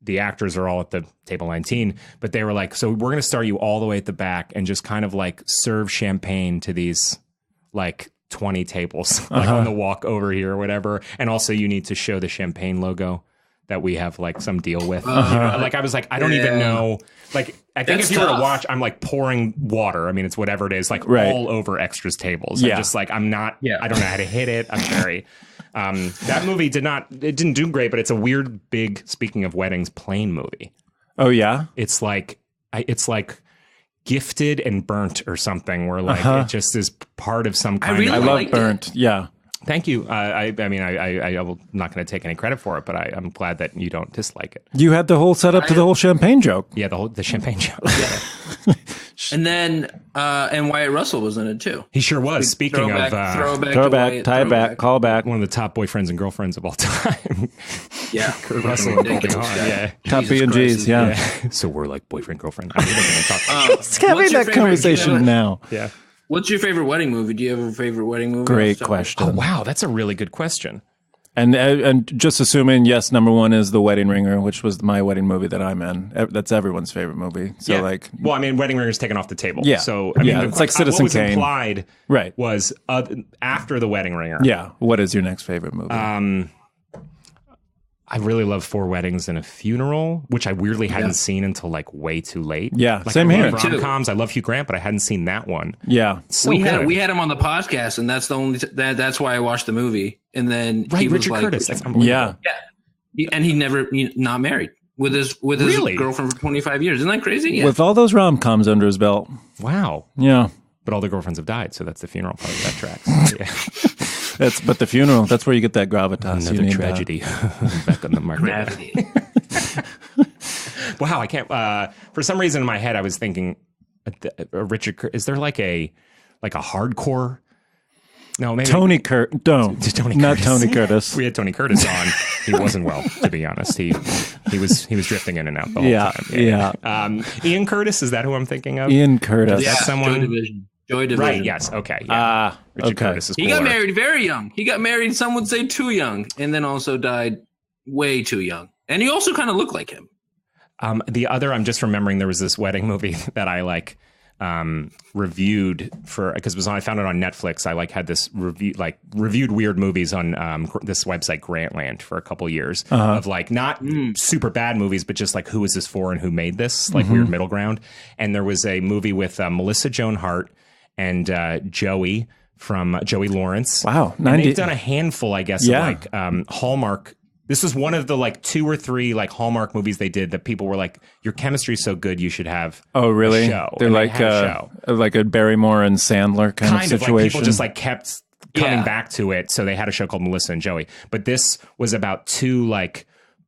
The actors are all at the table 19. But they were like, so we're going to start you all the way at the back and just kind of like serve champagne to these like 20 tables like on the walk over here or whatever. And also you need to show the champagne logo that we have like some deal with. You know? Like I was like, I don't even know. Like I think if you were to watch, I'm like pouring water. I mean, it's whatever it is, like all over extras tables. I'm just like, I'm not. I don't know how to hit it. I'm very. That movie didn't do great, but it's a weird, big. Speaking of weddings, plane movie.
Oh yeah,
it's like Gifted and Burnt or something, where like it just is part of some kind.
I love Burnt. Yeah.
Thank you. I'm not going to take any credit for it, but I'm glad that you don't dislike it.
You had the whole setup to the whole champagne joke.
Yeah, the champagne joke.
And then and Wyatt Russell was in it too.
He sure was. Speaking of
throwback, tie back, call back.
One of the top boyfriends and girlfriends of all time.
Yeah,
Kurt Russell.
Top B&Gs. Yeah.
So we're like boyfriend girlfriend.
Let's having that conversation now.
Yeah.
What's your favorite wedding movie? Do you have a favorite wedding movie?
Great question.
Oh, wow. That's a really good question.
And just assuming, yes, number one is The Wedding Ringer, which was my wedding movie that I'm in. That's everyone's favorite movie. So
well, I mean, Wedding Ringer's taken off the table.
Yeah.
So I mean,
it's like Citizen
what was
Kane.
Implied
Right.
was after The Wedding Ringer.
Yeah. What is your next favorite movie?
I really love Four Weddings and a Funeral, which I weirdly hadn't seen until like way too late.
Yeah,
like,
same
I
here.
love rom-coms. I love Hugh Grant, but I hadn't seen that one.
Yeah,
so
we
good.
had him on the podcast, and that's the only that's why I watched the movie. And then he was
Richard
like,
Curtis. That's unbelievable.
And he never not married with his girlfriend for 25 years. Isn't that crazy? Yeah.
With all those rom-coms under his belt.
Wow.
Yeah.
But all the girlfriends have died, so that's the funeral part of that tracks. Yeah.
But the funeral, that's where you get that gravitas.
Another tragedy back on the market.
Gravity.
Wow, I can't. For some reason in my head, I was thinking, Richard. Is there like a hardcore? No, maybe
Tony Curtis. Not Tony Curtis.
We had Tony Curtis on. He wasn't well, to be honest. He was drifting in and out the whole time.
Yeah.
Ian Curtis, is that who I'm thinking of?
Ian Curtis.
Is that someone?
Joy Division.
Right. Yes. Okay. Yeah. Richard Curtis is
He got married very young. He got married, some would say too young, and then also died way too young. And he also kind of looked like him.
The other, I'm just remembering there was this wedding movie that I reviewed for, because it was on, I found it on Netflix. I had this reviewed weird movies on this website Grantland for a couple years of not super bad movies, but just who is this for and who made this weird middle ground. And there was a movie with Melissa Joan Hart and Joey Lawrence.
Wow.
And they've done a handful, I guess, of Hallmark. This was one of the 2 or 3 Hallmark movies they did that people were like, your chemistry is so good, you should have
really?
a show.
They're like a Barrymore and Sandler kind of situation.
People just kept coming back to it. So they had a show called Melissa and Joey. But this was about 2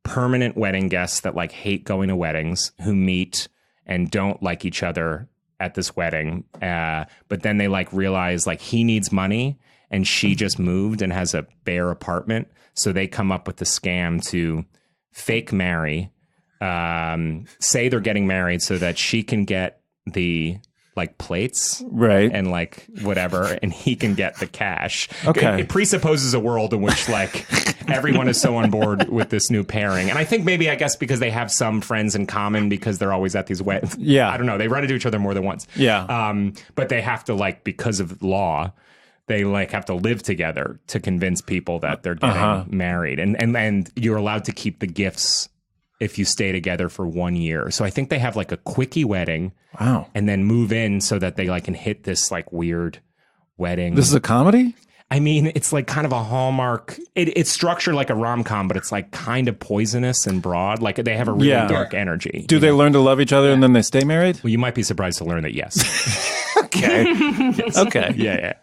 permanent wedding guests that hate going to weddings, who meet and don't like each other at this wedding. But then they realize he needs money and she just moved and has a bare apartment. So they come up with the scam to fake marry, say they're getting married so that she can get the plates,
right,
and whatever, and he can get the cash.
Okay,
it presupposes a world in which everyone is so on board with this new pairing, and I think I guess because they have some friends in common because they're always at these weddings.
Yeah,
I don't know. They run into each other more than once.
Yeah,
but they have to because of law. They have to live together to convince people that they're getting married, and you're allowed to keep the gifts if you stay together for 1 year. So I think they have a quickie wedding,
wow,
and then move in so that they can hit this weird wedding.
This is a comedy?
I mean, it's kind of a Hallmark. It's structured like a rom-com, but it's kind of poisonous and broad. They have a really dark energy.
Do they learn to love each other and then they stay married?
Well, you might be surprised to learn that yes.
Okay.
Yes.
Okay.
Yeah.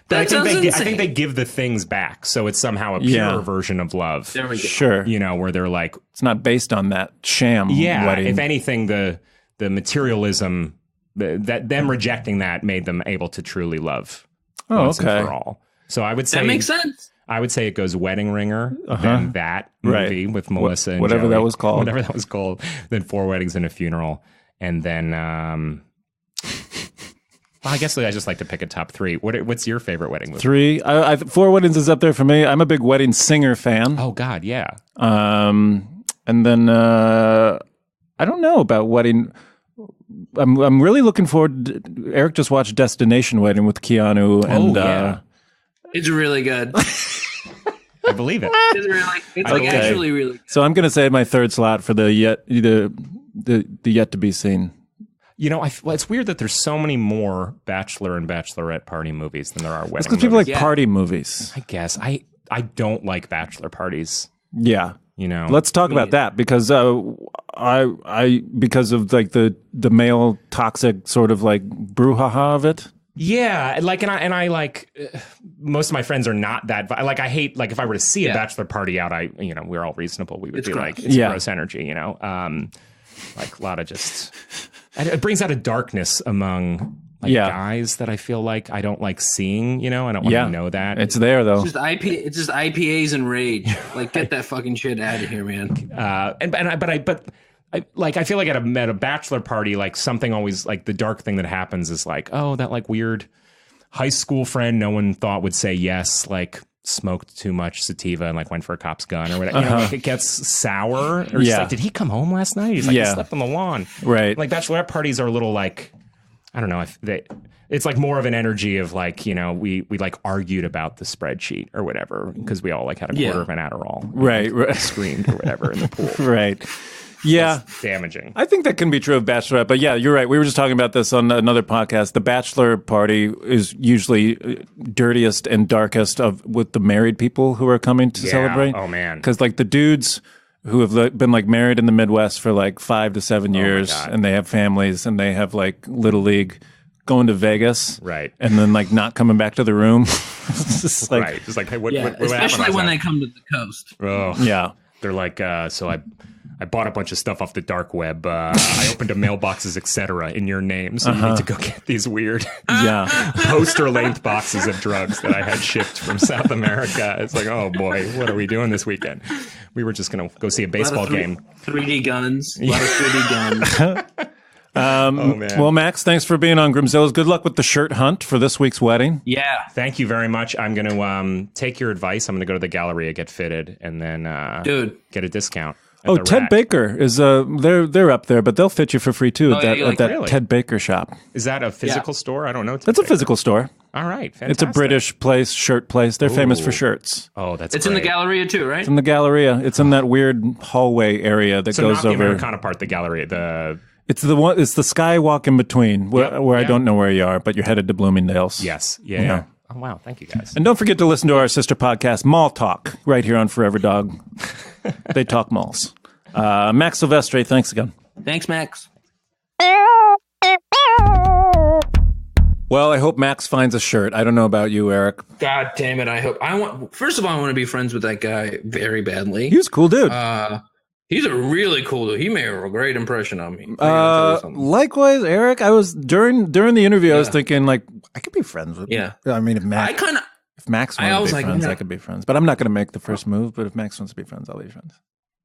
That
I think they give the things back, so it's somehow a pure version of love.
There we go.
Sure.
Where they're
it's not based on that sham wedding.
If anything, the materialism, that them rejecting that made them able to truly love once and for all. So I would say
that makes sense.
I would say it goes Wedding Ringer, then that movie with Melissa and
whatever
Joey,
that was called,
then Four Weddings and a Funeral, and then I guess I just like to pick a top 3. What's your favorite wedding movie?
3. Four Weddings is up there for me. I'm a big Wedding Singer fan.
Oh God, yeah.
And then I don't know about Wedding. I'm really looking forward. Eric just watched Destination Wedding with Keanu, and
it's really good.
I believe it.
It's actually really good.
So I'm going to say my third slot for the yet to be seen.
It's weird that there's so many more bachelor and bachelorette party movies than there are wedding movies.
It's because people like party movies.
I guess I don't like bachelor parties.
Yeah. Let's talk about that because I because of the male toxic sort of brouhaha of it.
Yeah, and I most of my friends are not that. I hate if I were to see a bachelor party out, we're all reasonable. We would be gross. It's gross energy, a lot of just. It brings out a darkness among guys that I feel I don't like seeing. I don't want to know that
it's there though.
It's just IPAs and rage. Get that fucking shit out of here, man.
I feel at a bachelor party, something always the dark thing that happens is that weird high school friend no one thought would say yes, smoked too much sativa and like went for a cop's gun or whatever. You know, like it gets sour. Or just like, did he come home last night? He's like, he slept on the lawn.
Right.
Like bachelorette parties are a little like, I don't know if it's like more of an energy of like, you know, we like argued about the spreadsheet or whatever because we all like had a quarter of an Adderall.
Right.
Screamed or whatever in the pool.
Right. Yeah.
It's damaging.
I think that can be true of bachelorette, but yeah, you're right. We were just talking about this on another podcast. The bachelor party is usually dirtiest and darkest with the married people who are coming to celebrate.
Oh man.
Because like the dudes who have been like married in the Midwest for like 5 to 7 years and they have families and they have like little league going to Vegas.
Right.
And then like not coming back to the room. It's just like,
right. Just like, hey, what
especially when they come to the coast.
Oh.
Yeah.
They're like, so I bought a bunch of stuff off the dark web. I opened a mailboxes, etc. in your name. So you need to go get these weird poster-length boxes of drugs that I had shipped from South America. It's like, oh boy, what are we doing this weekend? We were just going to go see a baseball game.
3D guns. A lot of 3D guns.
Oh, man.
Well, Max, thanks for being on Grimzilla's. Good luck with the shirt hunt for this week's wedding.
Yeah.
Thank you very much. I'm going to take your advice. I'm going to go to the Galleria, get fitted, and then get a discount.
Oh, Ted Baker is they're up there, but they'll fit you for free too at that
really?
Ted Baker shop.
Is that a physical store? I don't know.
That's a physical store.
All right, fantastic.
It's a British place, shirt place. They're famous for shirts.
Oh, that's
It's great. In the Galleria too, right?
It's in the Galleria. It's in that weird hallway area that goes
not
over.
The Americana part, the Galleria.
It's the one. It's the skywalk in between where I don't know where you are, but you're headed to Bloomingdale's.
Yes. Yeah. Oh, wow. Thank you, guys.
And don't forget to listen to our sister podcast, Mall Talk, right here on Forever Dog. They talk malls. Max Silvestri, thanks again.
Thanks, Max.
Well, I hope Max finds a shirt. I don't know about you, Eric.
God damn it. First of all, I want to be friends with that guy very badly.
He was a cool dude.
He's a really cool dude. He made a great impression on me.
Likewise, Eric. I was during the interview. I was thinking like I could be friends with.
Yeah.
I mean, if Max wanted to be friends, I could be friends. But I'm not going to make the first move. But if Max wants to be friends, I'll be friends.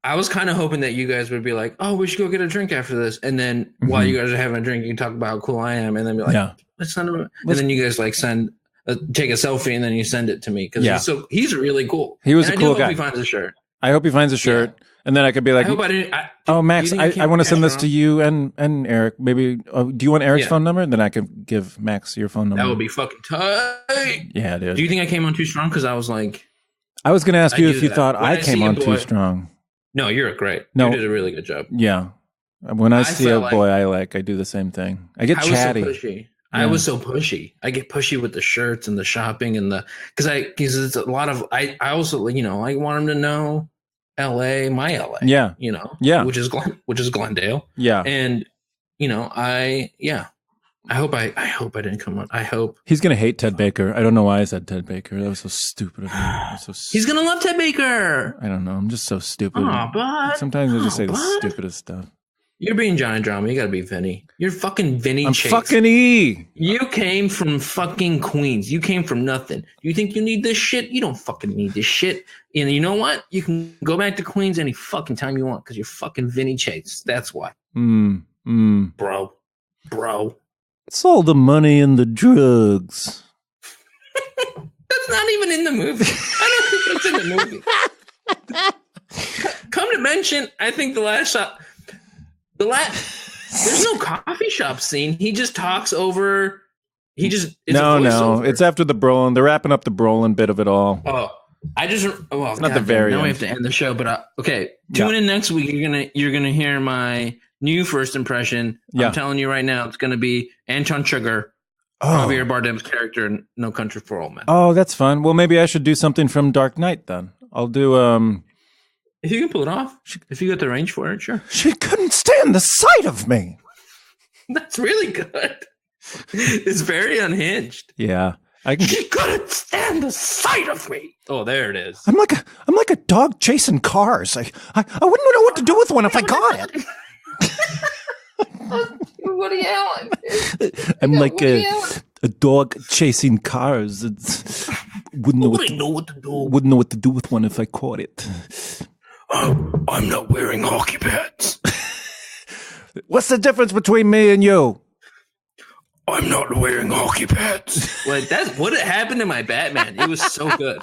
I was kind of hoping that you guys would be like, "Oh, we should go get a drink after this," and then while you guys are having a drink, you can talk about how cool I am, and then be like, "Let's send him." And then you guys like take a selfie, and then you send it to me because he's really cool.
He was a cool guy.
I hope he finds a shirt.
I hope he finds a shirt. Yeah. And then I could be like, Max, I want to send this to you and Eric. Maybe, do you want Eric's phone number? Then I could give Max your phone number.
That would be fucking tight.
Yeah, dude.
Do you think I came on too strong? Because I was like,
I was going to ask you if you thought I came on too strong.
No, you're great.
No,
you did a really good job.
Yeah. When I see a boy I like, I do the same thing. I get chatty.
I was so pushy. I get pushy with the shirts and the shopping and because it's a lot of, I also, I want him to know LA, my LA.
Yeah.
Which is Glendale.
Yeah.
And, I hope I didn't come on. I hope
he's gonna hate Ted Baker. I don't know why I said Ted Baker. That was so stupid of me.
He's gonna love Ted Baker.
I don't know. I'm just so stupid.
But
sometimes I just say the stupidest stuff.
You're being Johnny Drama. You gotta be Vinny. You're fucking Vinny.
I'm
Chase.
fucking E.
You came from fucking Queens. You came from nothing. You think you need this shit? You don't fucking need this shit. And you know what? You can go back to Queens any fucking time you want because you're fucking Vinny Chase. That's why. Bro.
It's all the money and the drugs.
That's not even in the movie. I don't think that's in the movie. Come to mention, I think there's no coffee shop scene. He just talks over.
No. It's after the Brolin. They're wrapping up the Brolin bit of it all.
Oh, it's
not the very
end. Now we
end.
have to end the show, but tune in next week. You're gonna hear my new first impression.
Yeah.
I'm telling you right now, it's gonna be Anton Chigurh, Javier Bardem's character in No Country for Old Men.
Oh, that's fun. Well, maybe I should do something from Dark Knight then. I'll do
If you can pull it off, if you got the range for it, sure.
She couldn't stand the sight of me.
That's really good. It's very unhinged.
Yeah.
She couldn't stand the sight of me. Oh, there it is.
I'm like a dog chasing cars. I wouldn't know what to do with one if I got it.
Woody Allen.
I'm like a dog chasing cars. Wouldn't know what to do. Wouldn't know what to do with one if I caught it.
I'm not wearing hockey pads.
What's the difference between me and you?
I'm not wearing hockey pads. Like that's what happened to my Batman. It was so good.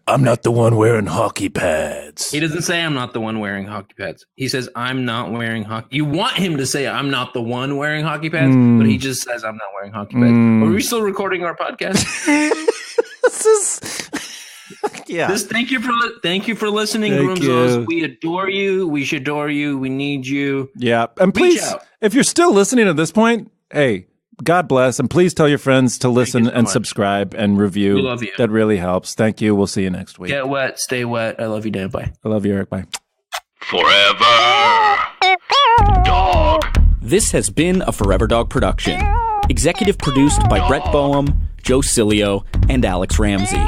I'm not the one wearing hockey pads.
He doesn't say I'm not the one wearing hockey pads. He says I'm not wearing hockey. You want him to say I'm not the one wearing hockey pads, but he just says I'm not wearing hockey pads. Are we still recording our podcast?
This is
Thank you for listening, Groomswells. We adore you. We should adore you. We need you.
Yeah, and please, if you're still listening at this point, hey, God bless, and please tell your friends to listen and subscribe and review.
We love you.
That really helps. Thank you. We'll see you next week.
Get wet, stay wet. I love you, Dan. Bye.
I love you, Eric. Bye.
Forever Dog.
This has been a Forever Dog production. Executive produced by Brett Boehm, Joe Cilio, and Alex Ramsey.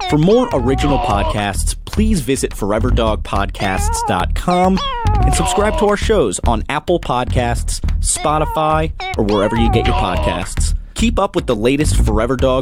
For more original podcasts, please visit foreverdogpodcasts.com and subscribe to our shows on Apple Podcasts, Spotify, or wherever you get your podcasts. Keep up with the latest Forever Dog